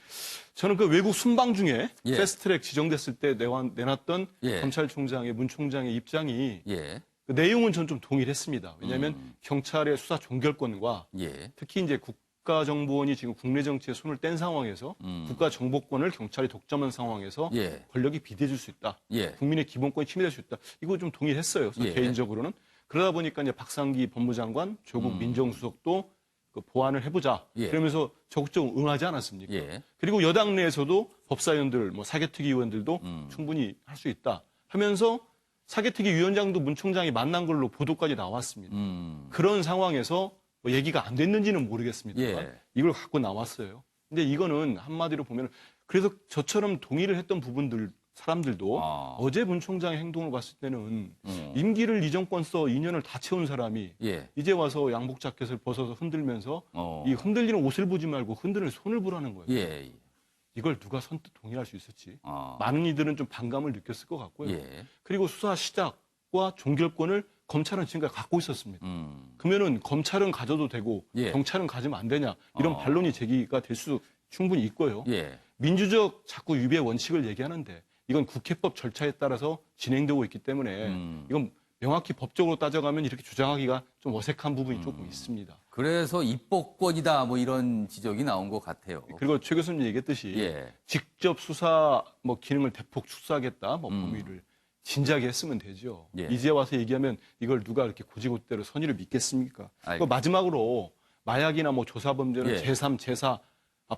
저는 그 외국 순방 중에 예. 패스트트랙 지정됐을 때 내놨던 예. 검찰총장의 문 총장의 입장이 예. 그 내용은 전 좀 동일했습니다. 왜냐하면 경찰의 수사 종결권과 예. 특히 이제 국가정보원이 지금 국내 정치에 손을 뗀 상황에서 국가정보권을 경찰이 독점한 상황에서 예. 권력이 비대해질 수 있다. 예. 국민의 기본권이 침해될 수 있다. 이거 좀 동일했어요. 예. 개인적으로는. 그러다 보니까 이제 박상기 법무장관, 조국 민정수석도 그 보완을 해보자. 예. 그러면서 적극적으로 응하지 않았습니까? 예. 그리고 여당 내에서도 법사위원들, 뭐 사개특위 의원들도 충분히 할 수 있다 하면서 사개특위 위원장도 문 총장이 만난 걸로 보도까지 나왔습니다. 그런 상황에서 뭐 얘기가 안 됐는지는 모르겠습니다만 예. 이걸 갖고 나왔어요. 근데 이거는 한마디로 보면 그래서 저처럼 동의를 했던 사람들도 어제 문 총장의 행동을 봤을 때는 임기를 이 정권서 2년을 다 채운 사람이 예. 이제 와서 양복 자켓을 벗어서 흔들면서 이 흔들리는 옷을 보지 말고 흔드는 손을 보라는 거예요. 예. 이걸 누가 선뜻 동의할 수 있을지 많은 이들은 좀 반감을 느꼈을 것 같고요. 예. 그리고 수사 시작과 종결권을 검찰은 지금까지 갖고 있었습니다. 그러면은 검찰은 가져도 되고 예. 경찰은 가지면 안 되냐 이런 반론이 제기가 될 수 충분히 있고요. 예. 민주적 자꾸 유배 원칙을 얘기하는데 이건 국회법 절차에 따라서 진행되고 있기 때문에 이건 명확히 법적으로 따져가면 이렇게 주장하기가 좀 어색한 부분이 조금 있습니다. 그래서 입법권이다 뭐 이런 지적이 나온 것 같아요. 그리고 최 교수님 얘기했듯이 예. 직접 수사 뭐 기능을 대폭 축소하겠다 뭐 범위를 진작에 했으면 되죠. 예. 이제 와서 얘기하면 이걸 누가 이렇게 고지고대로 선의를 믿겠습니까? 알겠습니다. 마지막으로 마약이나 뭐 조사범죄는 예. 제3, 제4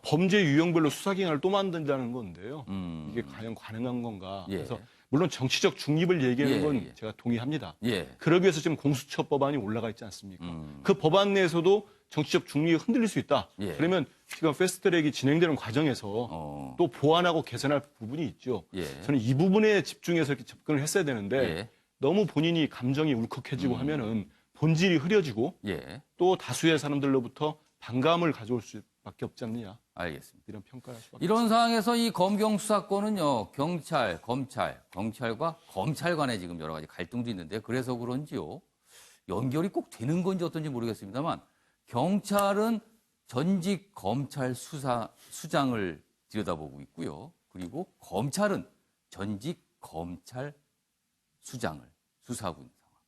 범죄 유형별로 수사기관을 또 만든다는 건데요. 이게 과연 가능한 건가? 예. 그래서 물론 정치적 중립을 얘기하는 예, 건 예. 제가 동의합니다. 예. 그러기 위해서 지금 공수처 법안이 올라가 있지 않습니까? 그 법안 내에서도 정치적 중립이 흔들릴 수 있다. 예. 그러면 지금 패스트트랙이 진행되는 과정에서 또 보완하고 개선할 부분이 있죠. 예. 저는 이 부분에 집중해서 이렇게 접근을 했어야 되는데 예. 너무 본인이 감정이 울컥해지고 하면은 본질이 흐려지고 예. 또 다수의 사람들로부터 반감을 가져올 수밖에 없지 않느냐. 알겠습니다. 이런 평가를 할 수밖에 이런 상황에서 이 검경 수사권은요, 경찰, 검찰, 경찰과 검찰 간에 지금 여러 가지 갈등도 있는데 그래서 그런지요, 연결이 꼭 되는 건지 어떤지 모르겠습니다만 경찰은 전직 검찰 수장을 들여다보고 있고요. 그리고 검찰은 전직 검찰 수장을 수사하고 있는 상황.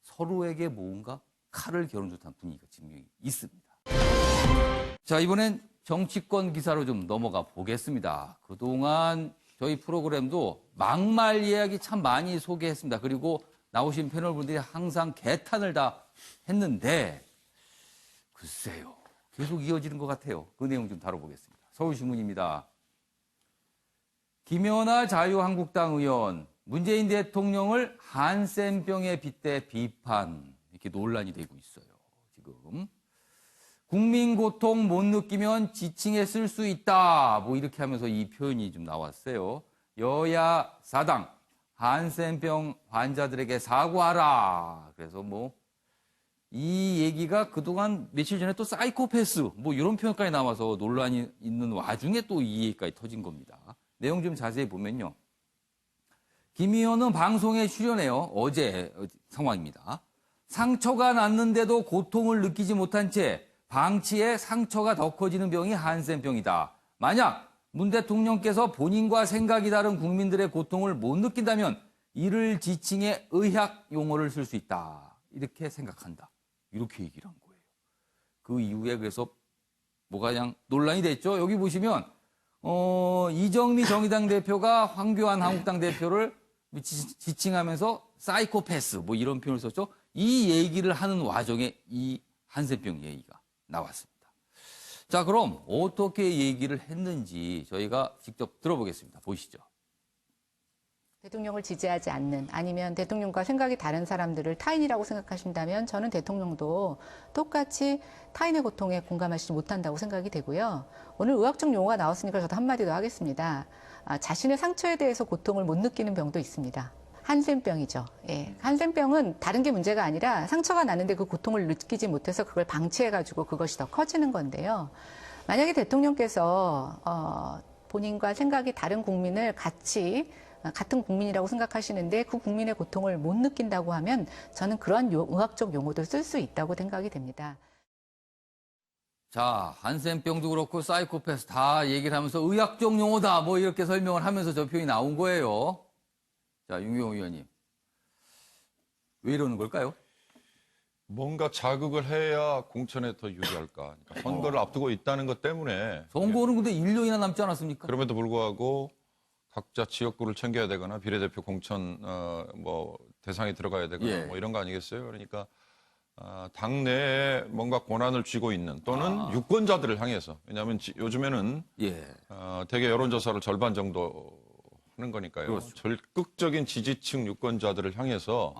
서로에게 뭔가 칼을 겨눈 듯한 분위기가 지금 있습니다. 자, 이번엔 정치권 기사로 좀 넘어가 보겠습니다. 그동안 저희 프로그램도 막말 이야기 참 많이 소개했습니다. 그리고 나오신 패널분들이 항상 개탄을 다 했는데 글쎄요. 계속 이어지는 것 같아요. 그 내용 좀 다뤄보겠습니다. 서울신문입니다. 김연아 자유한국당 의원, 문재인 대통령을 한센병에 빗대 비판, 이렇게 논란이 되고 있어요. 지금. 국민 고통 못 느끼면 지칭에 쓸 수 있다. 뭐 이렇게 하면서 이 표현이 좀 나왔어요. 여야 사당, 한센병 환자들에게 사과하라. 그래서 뭐, 이 얘기가 그동안 며칠 전에 또 사이코패스, 뭐 이런 표현까지 나와서 논란이 있는 와중에 또 이 얘기까지 터진 겁니다. 내용 좀 자세히 보면요. 김 의원은 방송에 출연해요. 어제 상황입니다. 상처가 났는데도 고통을 느끼지 못한 채 방치해 상처가 더 커지는 병이 한센병이다. 만약 문 대통령께서 본인과 생각이 다른 국민들의 고통을 못 느낀다면 이를 지칭해 의학 용어를 쓸 수 있다. 이렇게 생각한다. 이렇게 얘기를 한 거예요. 그 이후에 그래서 뭐가 그냥 논란이 됐죠. 여기 보시면 이정미 정의당 대표가 황교안 한국당 대표를 지칭하면서 사이코패스 뭐 이런 표현을 썼죠. 이 얘기를 하는 와중에 이 한센병 얘기가 나왔습니다. 자, 그럼 어떻게 얘기를 했는지 저희가 직접 들어보겠습니다. 보시죠. 대통령을 지지하지 않는 아니면 대통령과 생각이 다른 사람들을 타인이라고 생각하신다면 저는 대통령도 똑같이 타인의 고통에 공감하시지 못한다고 생각이 되고요. 오늘 의학적 용어가 나왔으니까 저도 한마디 더 하겠습니다. 자신의 상처에 대해서 고통을 못 느끼는 병도 있습니다. 한센병이죠. 예. 한센병은 다른 게 문제가 아니라 상처가 났는데 그 고통을 느끼지 못해서 그걸 방치해가지고 그것이 더 커지는 건데요. 만약에 대통령께서 본인과 생각이 다른 국민을 같은 국민이라고 생각하시는데 그 국민의 고통을 못 느낀다고 하면 저는 그런 의학적 용어도 쓸 수 있다고 생각이 됩니다. 자, 한센병도 그렇고 사이코패스 다 얘기를 하면서 의학적 용어다 뭐 이렇게 설명을 하면서 저 표현이 나온 거예요. 자, 윤경호 의원님. 왜 이러는 걸까요? 뭔가 자극을 해야 공천에 더 유리할까. 그러니까 선거를 앞두고 있다는 것 때문에. 선거는 근데 1년이나 남지 않았습니까? 그럼에도 불구하고 각자 지역구를 챙겨야 되거나 비례대표 공천 대상에 들어가야 되거나 뭐 이런 거 아니겠어요? 그러니까 당내에 뭔가 권한을 쥐고 있는 또는 유권자들을 향해서 왜냐하면 요즘에는 대개 여론조사를 절반 정도 하는 거니까요. 그렇죠. 적극적인 지지층 유권자들을 향해서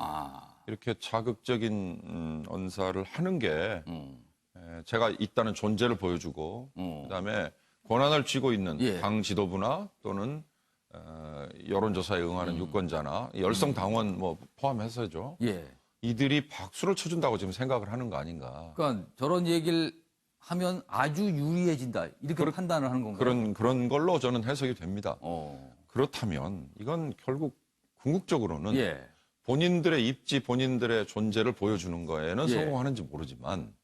이렇게 자극적인 언사를 하는 게 제가 있다는 존재를 보여주고 그다음에 권한을 쥐고 있는 당 지도부나 또는 여론조사에 응하는 유권자나 열성당원 뭐 포함해서죠. 이들이 박수를 쳐준다고 지금 생각을 하는 거 아닌가. 그러니까 저런 얘기를 하면 아주 유리해진다. 이렇게 판단을 하는 건가요? 그런 걸로 저는 해석이 됩니다. 그렇다면 이건 결국 궁극적으로는 본인들의 입지, 본인들의 존재를 보여주는 거에는 성공하는지 모르지만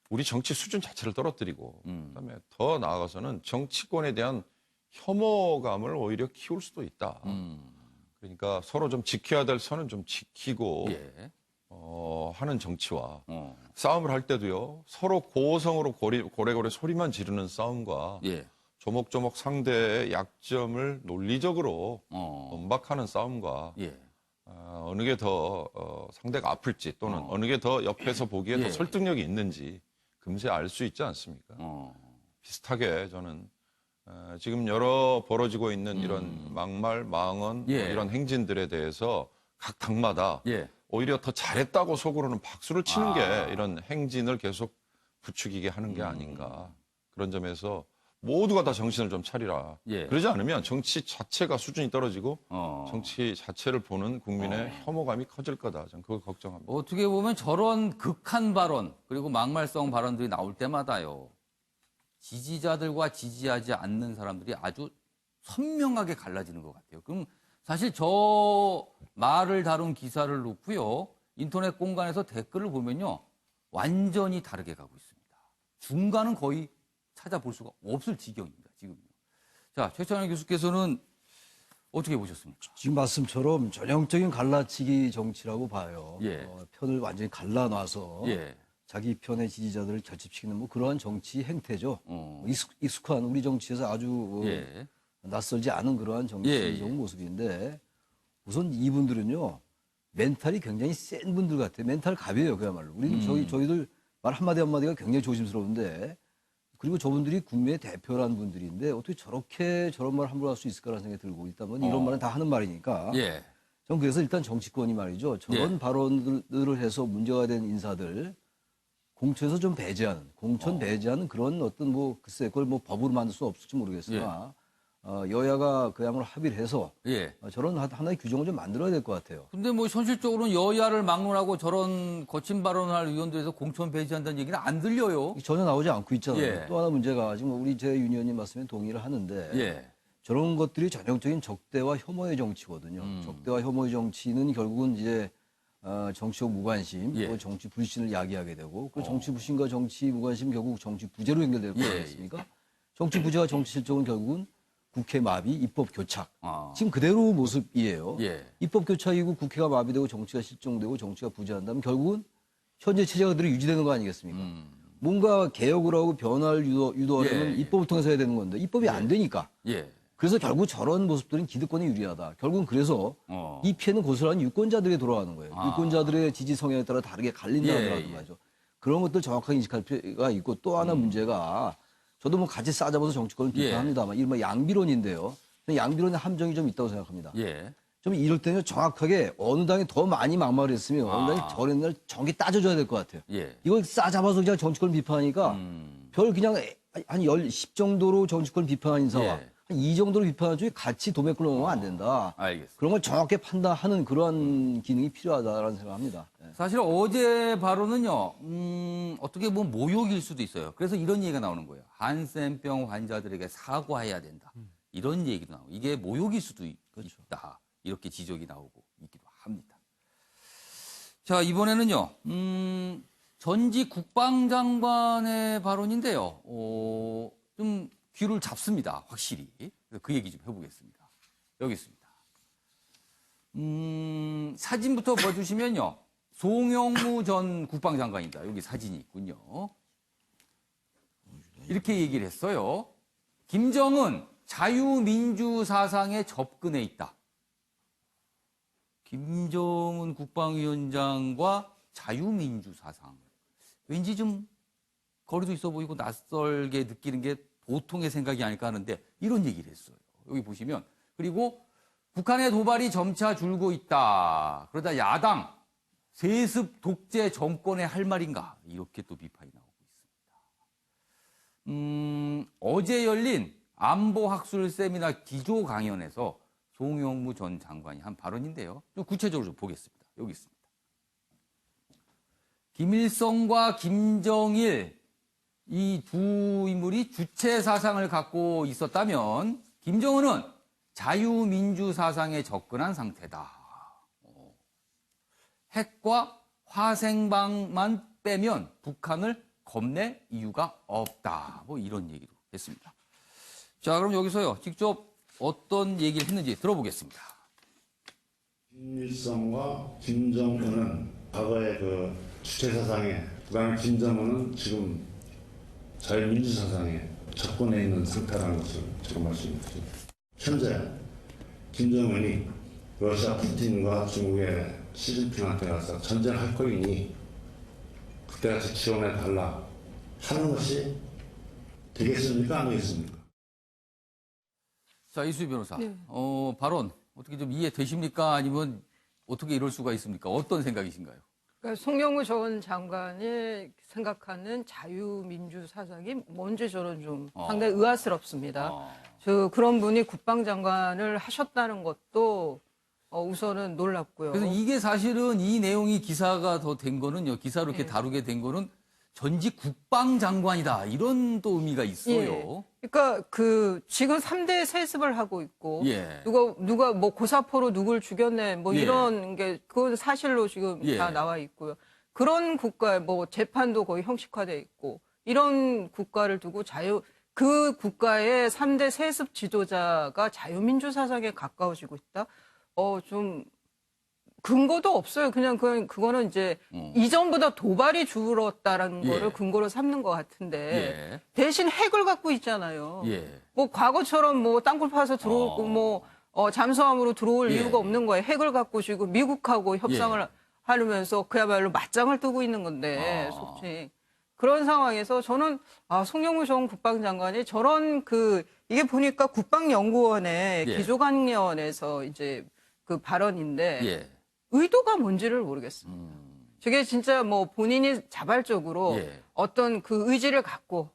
우리 정치 수준 자체를 떨어뜨리고 그다음에 더 나아가서는 정치권에 대한 혐오감을 오히려 키울 수도 있다. 그러니까 서로 좀 지켜야 될 선은 좀 지키고 하는 정치와 싸움을 할 때도요. 서로 고성으로 고래고래 소리만 지르는 싸움과 조목조목 상대의 약점을 논리적으로 엄박하는 싸움과 어느 게 더 상대가 아플지 또는 어느 게 더 옆에서 보기에 더 설득력이 있는지 금세 알 수 있지 않습니까? 비슷하게 저는 지금 여러 벌어지고 있는 이런 막말, 망언 이런 행진들에 대해서 각 당마다 오히려 더 잘했다고 속으로는 박수를 치는 게 이런 행진을 계속 부추기게 하는 게 아닌가. 그런 점에서 모두가 다 정신을 좀 차리라. 그러지 않으면 정치 자체가 수준이 떨어지고 정치 자체를 보는 국민의 혐오감이 커질 거다. 저는 그걸 걱정합니다. 어떻게 보면 저런 극한 발언 그리고 막말성 발언들이 나올 때마다요. 지지자들과 지지하지 않는 사람들이 아주 선명하게 갈라지는 것 같아요. 그럼 사실 저 말을 다룬 기사를 놓고요. 인터넷 공간에서 댓글을 보면요. 완전히 다르게 가고 있습니다. 중간은 거의 찾아볼 수가 없을 지경입니다. 지금요. 자, 최찬원 교수께서는 어떻게 보셨습니까? 지금 말씀처럼 전형적인 갈라치기 정치라고 봐요. 편을 완전히 갈라놔서 자기 편의 지지자들을 결집시키는 뭐 그러한 정치 행태죠. 익숙한 우리 정치에서 아주 낯설지 않은 그러한 정치적 모습인데 우선 이분들은요. 멘탈이 굉장히 센 분들 같아요. 멘탈 갑이에요, 그야말로. 우리는 저희들 말 한마디 한마디가 굉장히 조심스러운데, 그리고 저분들이 국민의 대표라는 분들인데 어떻게 저런 말 함부로 할 수 있을까라는 생각이 들고, 일단 이런 말은 다 하는 말이니까. 예. 전 그래서 일단 정치권이 말이죠. 저런 예. 발언들을 해서 문제가 된 인사들 공천에서 좀 배제하는, 공천 배제하는 그런 어떤 글쎄 그걸 법으로 만들 수는 없을지 모르겠으나 여야가 그야말로 합의를 해서 예. 저런 하나의 규정을 좀 만들어야 될 것 같아요. 근데 현실적으로는 여야를 막론하고 저런 거친 발언을 할 의원들에서 공천 배제한다는 얘기는 안 들려요. 전혀 나오지 않고 있잖아요. 예. 또 하나 문제가 지금 우리 제 윤의원님 말씀에 동의를 하는데 예. 저런 것들이 전형적인 적대와 혐오의 정치거든요. 적대와 혐오의 정치는 결국은 이제 정치적 무관심, 예. 또 정치 불신을 야기하게 되고 그 정치 불신과 정치 무관심 결국 정치 부재로 연결될 거 예. 아니겠습니까? 정치 부재와 정치 실정은 결국은 국회 마비, 입법 교착. 아. 지금 그대로 모습이에요. 예. 입법 교착이고 국회가 마비되고 정치가 실종되고 정치가 부재한다면 결국은 현재 체제가 그대로 유지되는 거 아니겠습니까? 뭔가 개혁을 하고 변화를 유도하려면 예. 입법을 통해서 해야 되는 건데 입법이 안 되니까. 예. 그래서 결국 저런 모습들은 기득권에 유리하다. 결국은 그래서 이 피해는 고스란히 유권자들에게 돌아가는 거예요. 유권자들의 지지 성향에 따라 다르게 갈린다 하더라도 예. 말이죠. 그런 것들 정확하게 인식할 필요가 있고 또 하나 문제가 저도 같이 싸잡아서 정치권을 비판합니다만 이른바 양비론인데요. 양비론의 함정이 좀 있다고 생각합니다. 예. 좀 이럴 때는 정확하게 어느 당이 더 많이 막말을 했으면 어느 당이 덜 했나 정확히 따져줘야 될 것 같아요. 예. 이걸 싸잡아서 그냥 정치권을 비판하니까 별 그냥 한 10 정도로 정치권을 비판한 인사와 예. 한 2 정도로 비판한 쪽이 같이 도매꿀로 넣으면 안 된다. 알겠습니다. 그런 걸 정확히 판단하는 그러한 기능이 필요하다라는 생각합니다. 예. 사실 어제 발언은요, 어떻게 보면 모욕일 수도 있어요. 그래서 이런 얘기가 나오는 거예요. 한센병 환자들에게 사과해야 된다. 이런 얘기도 나오고, 이게 모욕일 수도 있다. 이렇게 지적이 나오고 있기도 합니다. 자, 이번에는요, 전직 국방장관의 발언인데요, 좀 귀를 잡습니다. 확실히. 그래서 그 얘기 좀 해보겠습니다. 여기 있습니다. 사진부터 봐주시면요. 송영무 전 국방장관입니다. 여기 사진이 있군요. 이렇게 얘기를 했어요. 김정은 자유민주 사상에 접근해 있다. 김정은 국방위원장과 자유민주 사상. 왠지 좀 거리도 있어 보이고 낯설게 느끼는 게 보통의 생각이 아닐까 하는데 이런 얘기를 했어요. 여기 보시면. 그리고 북한의 도발이 점차 줄고 있다. 그러다 야당 세습 독재 정권에 할 말인가? 이렇게 또 비판이 나오고 있습니다. 어제 열린 안보학술 세미나 기조 강연에서 송영무 전 장관이 한 발언인데요. 좀 구체적으로 좀 보겠습니다. 여기 있습니다. 김일성과 김정일 이 두 인물이 주체 사상을 갖고 있었다면 김정은은 자유민주 사상에 접근한 상태다. 핵과 화생방만 빼면 북한을 겁낼 이유가 없다. 이런 얘기도 했습니다. 자, 그럼 여기서요. 직접 어떤 얘기를 했는지 들어보겠습니다. 김일성과 김정은은 과거의 그 주체 사상에, 북한의 김정은은 지금 자유민주 사상에 접근해 있는 상태라는 것을 지금 말씀드립니다. 현재 김정은이 러시아 푸틴과 중국의 시진핑한테 가서 전쟁할 거이니 그때같이 지원해 달라 하는 것이 되겠습니까? 안 되겠습니까? 자, 이수희 변호사. 네. 발언 어떻게 좀 이해되십니까? 아니면 어떻게 이럴 수가 있습니까? 어떤 생각이신가요? 그러니까 송영무 전 장관이 생각하는 자유민주 사상이 뭔지 저는 좀 상당히 의아스럽습니다. 그런 분이 국방장관을 하셨다는 것도 우선은 놀랍고요. 그래서 이게 사실은 이 내용이 기사가 더 된 거는요. 기사로 이렇게 다루게 된 거는 전직 국방장관이다. 이런 또 의미가 있어요. 예. 그러니까 지금 3대 세습을 하고 있고 예. 누가 고사포로 누굴 죽였네 예. 이런 게 그건 사실로 지금 예. 다 나와 있고요. 그런 국가 재판도 거의 형식화돼 있고 이런 국가를 두고 그 국가의 3대 세습 지도자가 자유민주 사상에 가까워지고 있다. 좀 근거도 없어요. 그거는 이제 이전보다 도발이 줄었다라는 거를 근거로 삼는 것 같은데 대신 핵을 갖고 있잖아요. 과거처럼 땅굴 파서 들어오고 잠수함으로 들어올 예. 이유가 없는 거예요. 핵을 갖고 지금 미국하고 협상을 하면서 그야말로 맞짱을 뜨고 있는 건데 속칭. 그런 상황에서 저는 송영무 전 국방장관이 저런 이게 보니까 국방연구원의 기조관련에서 이제 그 발언인데 의도가 뭔지를 모르겠어요. 저게 진짜 뭐 본인이 자발적으로 어떤 그 의지를 갖고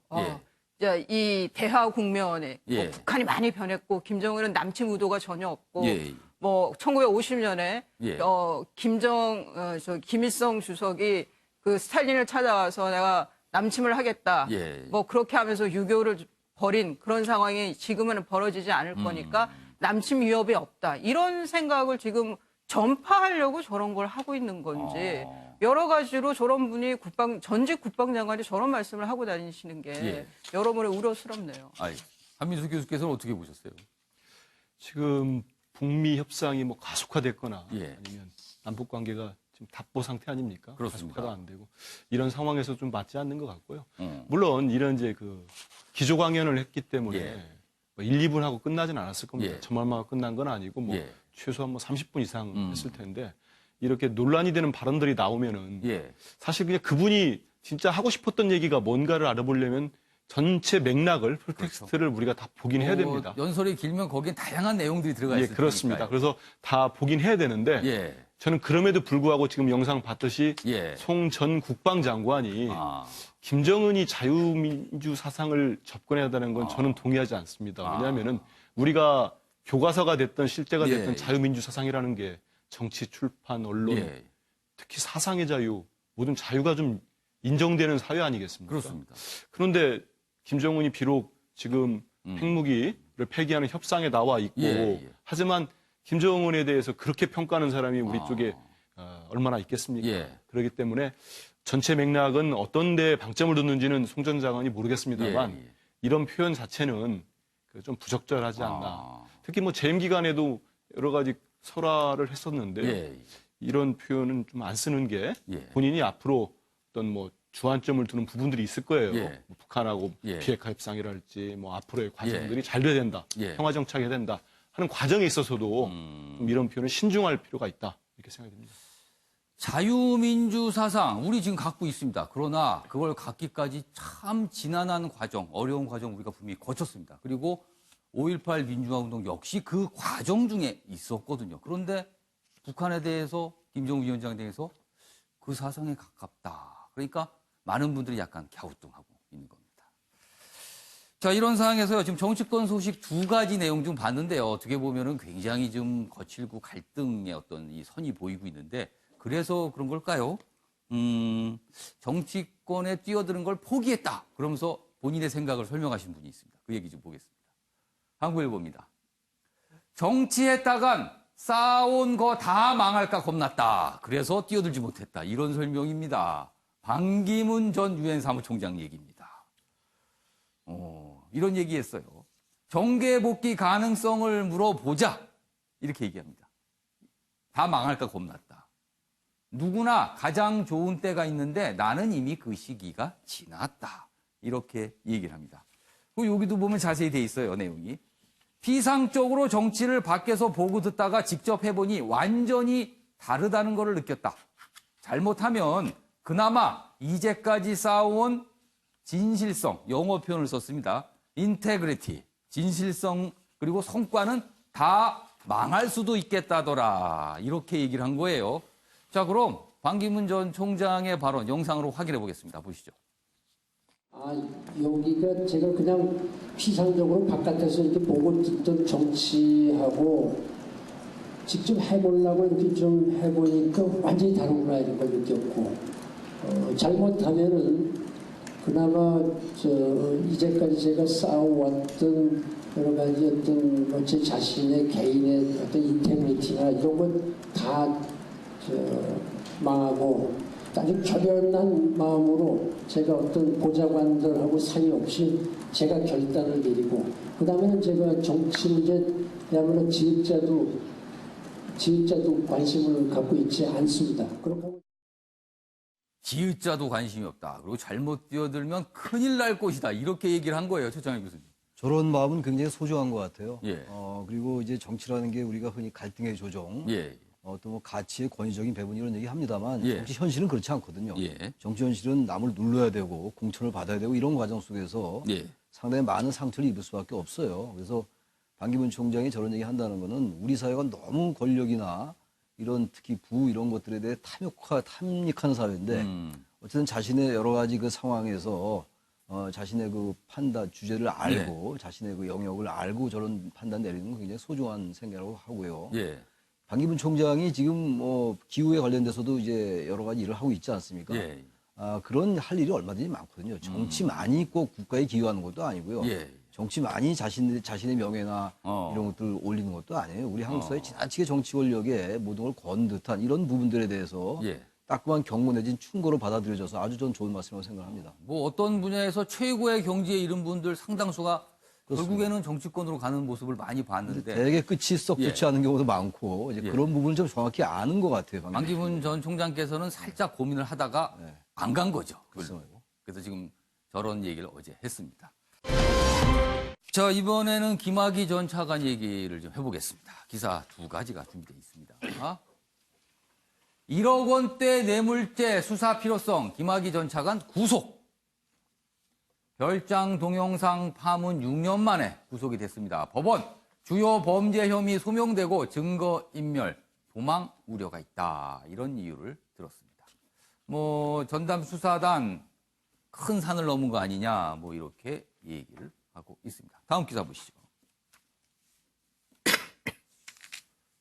이 대화 국면에 뭐 북한이 많이 변했고 김정은은 남침 의도가 전혀 없고 뭐 1950년에 김일성 주석이 그 스탈린을 찾아와서 내가 남침을 하겠다. 뭐 그렇게 하면서 유교를 벌인 그런 상황이 지금은 벌어지지 않을 거니까 남침 위협이 없다. 이런 생각을 지금 전파하려고 저런 걸 하고 있는 건지 여러 가지로 저런 분이 전직 국방장관이 저런 말씀을 하고 다니시는 게 여러모로 우려스럽네요. 한민수 교수께서는 어떻게 보셨어요? 지금 북미 협상이 뭐 가속화됐거나 아니면 남북 관계가 지금 답보 상태 아닙니까? 그렇습니다. 가속화도 안 되고 이런 상황에서 좀 맞지 않는 것 같고요. 물론 이런 이제 그 기조 강연을 했기 때문에 뭐 1, 2분 하고 끝나진 않았을 겁니다. 저말만 끝난 건 아니고 뭐 최소한 뭐 30분 이상 했을 텐데 이렇게 논란이 되는 발언들이 나오면은 사실 그냥 그분이 진짜 하고 싶었던 얘기가 뭔가를 알아보려면 전체 맥락을 풀텍스트를 우리가 다 보긴 해야 됩니다. 연설이 길면 거기엔 다양한 내용들이 들어가 있을 그렇습니다. 그래서 다 보긴 해야 되는데 저는 그럼에도 불구하고 지금 영상 봤듯이 송 전 국방장관이 김정은이 자유민주 사상을 접근해야 한다는 건 저는 동의하지 않습니다. 왜냐하면은 우리가 교과서가 됐든 실제가 됐든 자유민주 사상이라는 게 정치, 출판, 언론, 특히 사상의 자유, 모든 자유가 좀 인정되는 사회 아니겠습니까? 그렇습니다. 그런데 김정은이 비록 지금 핵무기를 폐기하는 협상에 나와 있고 하지만 김정은에 대해서 그렇게 평가하는 사람이 우리 쪽에 얼마나 있겠습니까? 그렇기 때문에 전체 맥락은 어떤 데 방점을 뒀는지는 송 전 장관이 모르겠습니다만 이런 표현 자체는 좀 부적절하지 않나. 특히 뭐 재임 기간에도 여러 가지 설화를 했었는데 이런 표현은 좀 안 쓰는 게 본인이 앞으로 어떤 뭐 주안점을 두는 부분들이 있을 거예요. 뭐 북한하고 비핵화 협상이랄지 뭐 앞으로의 과정들이 잘 돼야 된다. 평화 정착해야 된다. 하는 과정에 있어서도 좀 이런 표현을 신중할 필요가 있다. 이렇게 생각이 듭니다. 자유민주 사상 우리 지금 갖고 있습니다. 그러나 그걸 갖기까지 참 지난한 과정, 어려운 과정 우리가 분명히 거쳤습니다. 그리고 5.18 민주화운동 역시 그 과정 중에 있었거든요. 그런데 북한에 대해서 김정은 위원장에 대해서 그 사상에 가깝다. 그러니까 많은 분들이 약간 갸우뚱하고 있는 겁니다. 자, 이런 상황에서요. 지금 정치권 소식 두 가지 내용 좀 봤는데요. 어떻게 보면은 굉장히 좀 거칠고 갈등의 어떤 이 선이 보이고 있는데 그래서 그런 걸까요? 정치권에 뛰어드는 걸 포기했다. 그러면서 본인의 생각을 설명하신 분이 있습니다. 그 얘기 좀 보겠습니다. 한국일보입니다. 정치했다간 쌓아온 거 다 망할까 겁났다. 그래서 뛰어들지 못했다. 이런 설명입니다. 반기문 전 유엔 사무총장 얘기입니다. 이런 얘기했어요. 정계 복귀 가능성을 물어보자. 이렇게 얘기합니다. 다 망할까 겁났다. 누구나 가장 좋은 때가 있는데 나는 이미 그 시기가 지났다. 이렇게 얘기를 합니다. 그리고 여기도 보면 자세히 돼 있어요, 내용이. 피상적으로 정치를 밖에서 보고 듣다가 직접 해보니 완전히 다르다는 것을 느꼈다. 잘못하면 그나마 이제까지 쌓아온 진실성, 영어 표현을 썼습니다. 인테그리티, 진실성 그리고 성과는 다 망할 수도 있겠다더라. 이렇게 얘기를 한 거예요. 자, 그럼 반기문 전 총장의 발언 영상으로 확인해 보겠습니다. 보시죠. 여기가 제가 그냥 피상적으로 바깥에서 이렇게 보고 듣던 정치하고 직접 해보려고 이렇게 좀 해보니까 완전히 다르구나 이런 걸 느꼈고 잘못하면은 그나마 이제까지 제가 쌓아왔던 여러 가지 어떤 제 자신의 개인의 어떤 인테그리티나 이런 건 다 망하고 아주 결연한 마음으로 제가 어떤 보좌관들하고 사이 없이 제가 결단을 내리고 그 다음에는 제가 정치 문제야말로 지읒자도 관심을 갖고 있지 않습니다. 그렇게 지읒자도 관심이 없다. 그리고 잘못 뛰어들면 큰일 날 것이다. 이렇게 얘기를 한 거예요. 최창일 교수님. 저런 마음은 굉장히 소중한 것 같아요. 예. 그리고 이제 정치라는 게 우리가 흔히 갈등의 조정, 예. 또 뭐 가치의 권위적인 배분 이런 얘기 합니다만 예. 정치 현실은 그렇지 않거든요. 예. 정치 현실은 남을 눌러야 되고 공천을 받아야 되고 이런 과정 속에서 예. 상당히 많은 상처를 입을 수밖에 없어요. 그래서 반기문 총장이 저런 얘기 한다는 거는 우리 사회가 너무 권력이나 이런 특히 부 이런 것들에 대해 탐닉하는 사회인데 어쨌든 자신의 여러 가지 그 상황에서 자신의 그 판단 주제를 알고 자신의 그 영역을 알고 저런 판단 내리는 건 굉장히 소중한 생각이라고 하고요. 예. 반기문 총장이 지금 뭐 기후에 관련돼서도 이제 여러 가지 일을 하고 있지 않습니까? 예. 그런 할 일이 얼마든지 많거든요. 정치만이 꼭 국가에 기여하는 것도 아니고요. 예. 정치만이 자신의 명예나 이런 것들을 올리는 것도 아니에요. 우리 한국 사회 지나치게 정치 권력에 모든 걸 건 듯한 이런 부분들에 대해서 예. 따끔한 경고 내진 충고로 받아들여져서 아주 전 좋은 말씀이라고 생각합니다. 뭐 어떤 분야에서 최고의 경지에 이른 분들 상당수가 결국에는 정치권으로 가는 모습을 많이 봤는데 되게 끝이 썩 좋지 않은 경우도 많고 이제 예. 그런 부분을 좀 정확히 아는 것 같아요. 반기문 전 총장께서는 살짝 고민을 하다가 안 간 거죠. 그래서 그래서 지금 저런 얘기를 어제 했습니다. 자, 이번에는 김학의 전 차관 얘기를 좀 해보겠습니다. 기사 두 가지가 준비되어 있습니다. 1억 원대 뇌물죄 수사 필요성, 김학의 전 차관 구속. 별장 동영상 파문 6년 만에 구속이 됐습니다. 법원, 주요 범죄 혐의 소명되고 증거인멸, 도망 우려가 있다. 이런 이유를 들었습니다. 뭐 전담 수사단 큰 산을 넘은 거 아니냐, 뭐 이렇게 얘기를 하고 있습니다. 다음 기사 보시죠.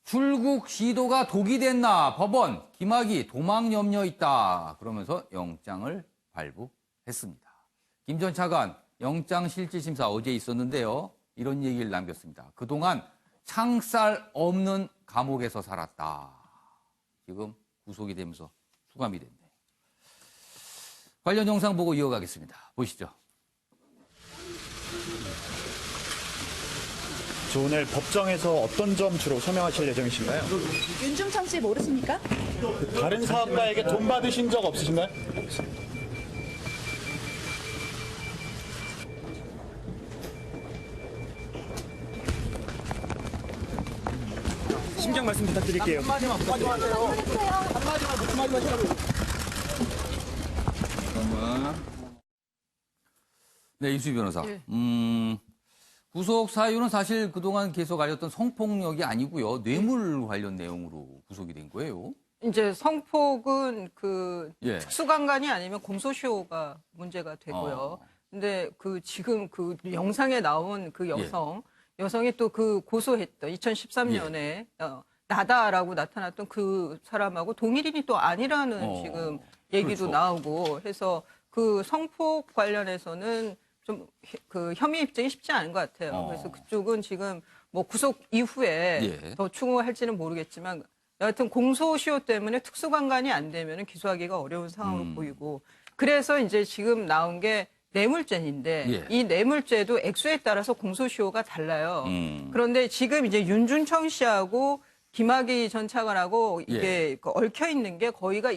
출국 시도가 독이 됐나? 법원, 김학의 도망 염려 있다. 그러면서 영장을 발부했습니다. 김 전 차관 영장 실질심사 어제 있었는데요. 이런 얘기를 남겼습니다. 그동안 창살 없는 감옥에서 살았다. 지금 구속이 되면서 수감이 됐네요. 관련 영상 보고 이어가겠습니다. 보시죠. 오늘 법정에서 어떤 점 주로 설명하실 예정이신가요? 윤중천 씨 모르십니까? 다른 사업가에게 돈 받으신 적 없으신가요? 심경 말씀 부탁드릴게요. 한마디만 잠깐만. 네, 이수희 변호사. 예. 구속 사유는 사실 그동안 계속 알렸던 성폭력이 아니고요. 뇌물 관련 내용으로 구속이 된 거예요. 이제 성폭은 그 예. 특수강간이 아니면 공소시효가 문제가 되고요. 근데 그 지금 그 영상에 나온 그 여성이 또 그 고소했던 2013년에 나다라고 나타났던 그 사람하고 동일인이 또 아니라는 지금 얘기도 그렇죠. 나오고 해서 그 성폭 관련해서는 좀 그 혐의 입증이 쉽지 않은 것 같아요. 그래서 그쪽은 지금 뭐 구속 이후에 더 추궁할지는 모르겠지만 여하튼 공소시효 때문에 특수강간이 안 되면 기소하기가 어려운 상황을 보이고 그래서 이제 지금 나온 게 뇌물죄인데 이 뇌물죄도 액수에 따라서 공소시효가 달라요. 그런데 지금 이제 윤준청 씨하고 김학의 전 차관하고 이게 얽혀 있는 게 거의가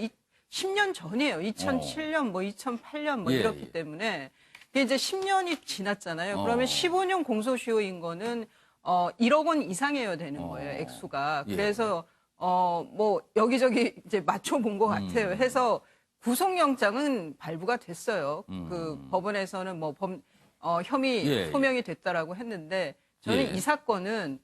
10년 전이에요. 2007년, 뭐 2008년 뭐 이렇기 때문에 이게 이제 10년이 지났잖아요. 그러면 15년 공소시효인 거는 1억 원 이상이어야 되는 거예요. 액수가. 그래서 뭐 여기저기 이제 맞춰본 것 같아요. 해서 구속영장은 발부가 됐어요. 그 법원에서는 뭐 혐의 소명이 됐다라고 했는데 저는 이 사건은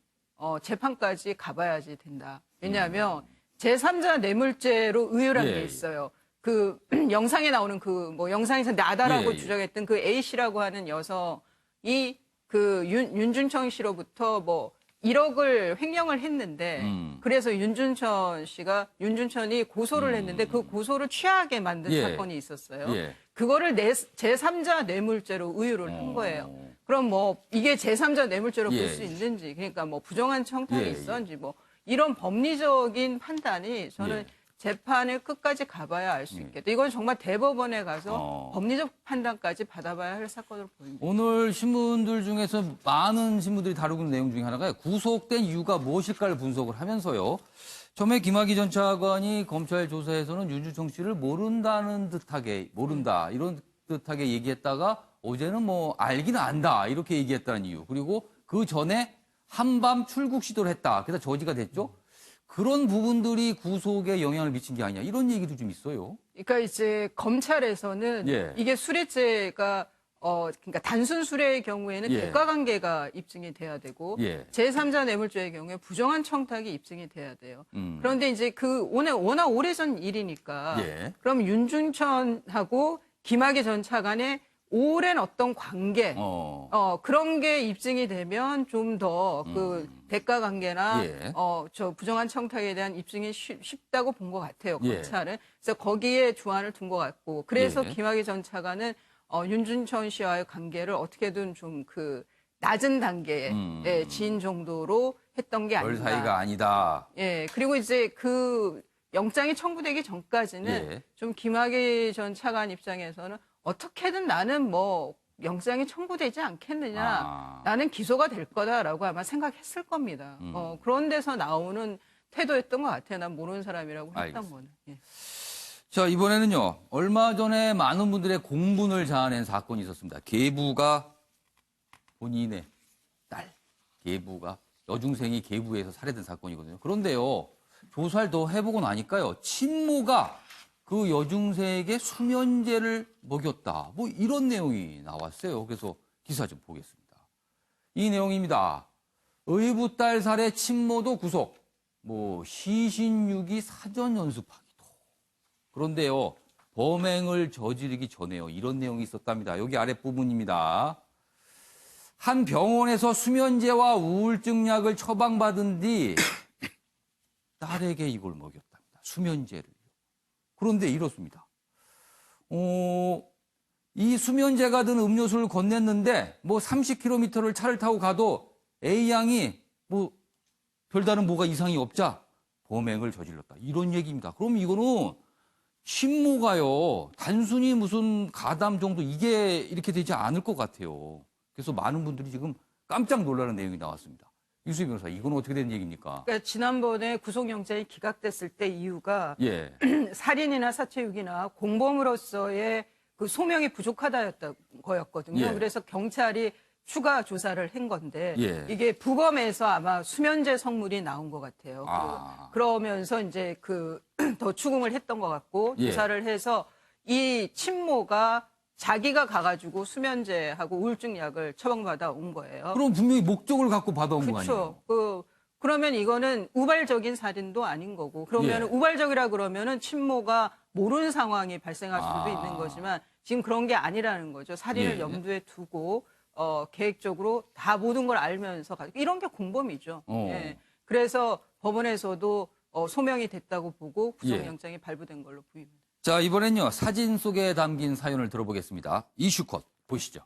재판까지 가봐야지 된다. 왜냐하면 제3자 뇌물죄로 의율한 게 있어요. 그 영상에 나오는 그 뭐 영상에서 나다라고 주장했던 그 A 씨라고 하는 여성이 그 윤준청 씨로부터 뭐 1억을 횡령을 했는데 그래서 윤준천이 고소를 했는데 그 고소를 취하게 만든 사건이 있었어요. 그거를 제3자 뇌물죄로 의율을 한 거예요. 그럼 뭐 이게 제3자 뇌물죄로 볼 수 있는지 그러니까 뭐 부정한 청탁이 있었는지 뭐 이런 법리적인 판단이 저는 재판을 끝까지 가봐야 알 수 있겠다. 이건 정말 대법원에 가서 법리적 판단까지 받아봐야 할 사건으로 보입니다. 오늘 신문들 중에서 많은 신문들이 다루고 있는 내용 중에 하나가 구속된 이유가 무엇일까를 분석을 하면서요. 처음에 김학의 전 차관이 검찰 조사에서는 윤준청 씨를 모른다 이런 듯하게 얘기했다가 어제는 뭐 알기는 안다 이렇게 얘기했다는 이유. 그리고 그 전에 한밤 출국 시도를 했다. 그래서 저지가 됐죠. 그런 부분들이 구속에 영향을 미친 게 아니냐 이런 얘기도 좀 있어요. 그러니까 이제 검찰에서는 예. 이게 수뢰죄가 그러니까 단순 수뢰의 경우에는 예. 대가 관계가 입증이 돼야 되고 예. 제3자 뇌물죄의 경우에 부정한 청탁이 입증이 돼야 돼요. 그런데 이제 그 워낙 오래전 일이니까 예. 그럼 윤중천하고 김학의 전 차관의 오랜 어떤 관계, 그런 게 입증이 되면 좀 더 그 대가 관계나, 예. 저 부정한 청탁에 대한 입증이 쉽다고 본 것 같아요, 예. 검찰은. 그래서 거기에 주안을 둔 것 같고. 그래서 예. 김학의 전 차관은, 윤준천 씨와의 관계를 어떻게든 좀 그 낮은 단계의 지인 정도로 했던 게 별 아닌가. 사이가 아니다. 예. 그리고 이제 그 영장이 청구되기 전까지는 예. 좀 김학의 전 차관 입장에서는 어떻게든 나는 뭐 영장이 청구되지 않겠느냐. 나는 기소가 될 거다라고 아마 생각했을 겁니다. 그런 데서 나오는 태도였던 것 같아요. 난 모르는 사람이라고 했던 알겠습니다. 거는. 예. 자, 이번에는요. 얼마 전에 많은 분들의 공분을 자아낸 사건이 있었습니다. 계부가 본인의 딸, 계부가 여중생이 계부에서 살해된 사건이거든요. 그런데요. 조사를 더 해보고 나니까요. 친모가 그 여중생에게 수면제를 먹였다. 뭐 이런 내용이 나왔어요. 그래서 기사 좀 보겠습니다. 이 내용입니다. 의붓 딸 살해 친모도 구속. 뭐 시신유기 사전 연습하기도. 그런데요. 범행을 저지르기 전에요. 이런 내용이 있었답니다. 여기 아랫부분입니다. 한 병원에서 수면제와 우울증 약을 처방받은 뒤 딸에게 이걸 먹였답니다. 수면제를. 그런데 이렇습니다. 이 수면제가 든 음료수를 건넸는데 뭐 30km를 차를 타고 가도 A양이 뭐 별다른 뭐가 이상이 없자 범행을 저질렀다. 이런 얘기입니다. 그럼 이거는 친모가요. 단순히 무슨 가담 정도 이게 이렇게 되지 않을 것 같아요. 그래서 많은 분들이 지금 깜짝 놀라는 내용이 나왔습니다. 유수희 변호사, 이건 어떻게 된 얘기입니까? 그러니까 지난번에 구속영장이 기각됐을 때 이유가 예. 살인이나 사체유기나 공범으로서의 그 소명이 부족하다였던 거였거든요. 예. 그래서 경찰이 추가 조사를 한 건데 예. 이게 부검에서 아마 수면제 성물이 나온 것 같아요. 그러면서 이제 더 추궁을 했던 것 같고 예. 조사를 해서 이 친모가 자기가 가가지고 수면제하고 우울증 약을 처방받아 온 거예요. 그럼 분명히 목적을 갖고 받아온 거 아니에요? 그렇죠. 그러면 이거는 우발적인 살인도 아닌 거고, 그러면 예. 우발적이라 그러면은 친모가 모르는 상황이 발생할 수도 있는 거지만 지금 그런 게 아니라는 거죠. 살인을 예. 염두에 두고 계획적으로 다 모든 걸 알면서 이런 게 공범이죠. 예. 그래서 법원에서도 소명이 됐다고 보고 구속영장이 발부된 걸로 보입니다. 자, 이번엔요. 사진 속에 담긴 사연을 들어보겠습니다. 이슈컷 보시죠.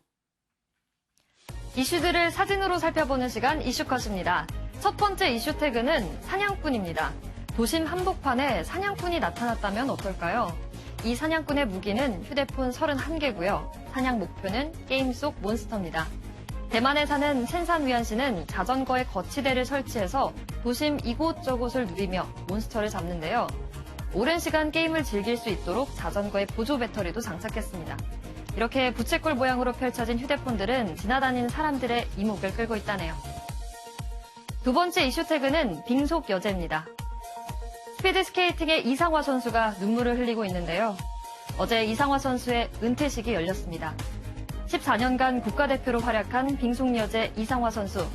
이슈들을 사진으로 살펴보는 시간 이슈컷입니다. 첫 번째 이슈 태그는 사냥꾼입니다. 도심 한복판에 사냥꾼이 나타났다면 어떨까요? 이 사냥꾼의 무기는 휴대폰 31개고요. 사냥 목표는 게임 속 몬스터입니다. 대만에 사는 센산 위안 씨는 자전거에 거치대를 설치해서 도심 이곳저곳을 누비며 몬스터를 잡는데요. 오랜 시간 게임을 즐길 수 있도록 자전거에 보조 배터리도 장착했습니다. 이렇게 부채꼴 모양으로 펼쳐진 휴대폰들은 지나다니는 사람들의 이목을 끌고 있다네요. 두 번째 이슈 태그는 빙속 여제입니다. 스피드스케이팅의 이상화 선수가 눈물을 흘리고 있는데요. 어제 이상화 선수의 은퇴식이 열렸습니다. 14년간 국가대표로 활약한 빙속 여제 이상화 선수.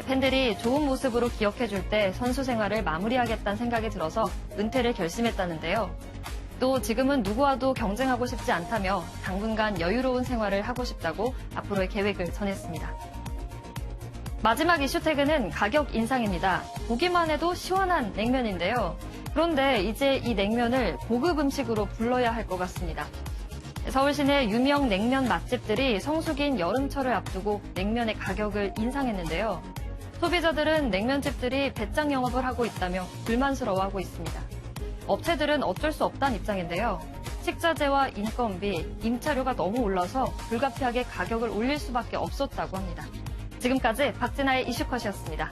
팬들이 좋은 모습으로 기억해줄 때 선수 생활을 마무리하겠다는 생각이 들어서 은퇴를 결심했다는데요. 또 지금은 누구와도 경쟁하고 싶지 않다며 당분간 여유로운 생활을 하고 싶다고 앞으로의 계획을 전했습니다. 마지막 이슈 태그는 가격 인상입니다. 보기만 해도 시원한 냉면인데요. 그런데 이제 이 냉면을 고급 음식으로 불러야 할 것 같습니다. 서울 시내 유명 냉면 맛집들이 성수기인 여름철을 앞두고 냉면의 가격을 인상했는데요. 소비자들은 냉면집들이 배짱 영업을 하고 있다며 불만스러워하고 있습니다. 업체들은 어쩔 수 없다는 입장인데요. 식자재와 인건비, 임차료가 너무 올라서 불가피하게 가격을 올릴 수밖에 없었다고 합니다. 지금까지 박진아의 이슈컷이었습니다.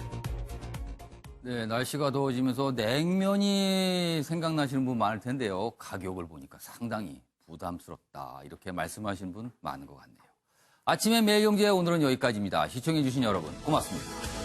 네, 날씨가 더워지면서 냉면이 생각나시는 분 많을 텐데요. 가격을 보니까 상당히 부담스럽다. 이렇게 말씀하시는 분 많은 것 같네요. 아침의 매일경제 오늘은 여기까지입니다. 시청해주신 여러분 고맙습니다.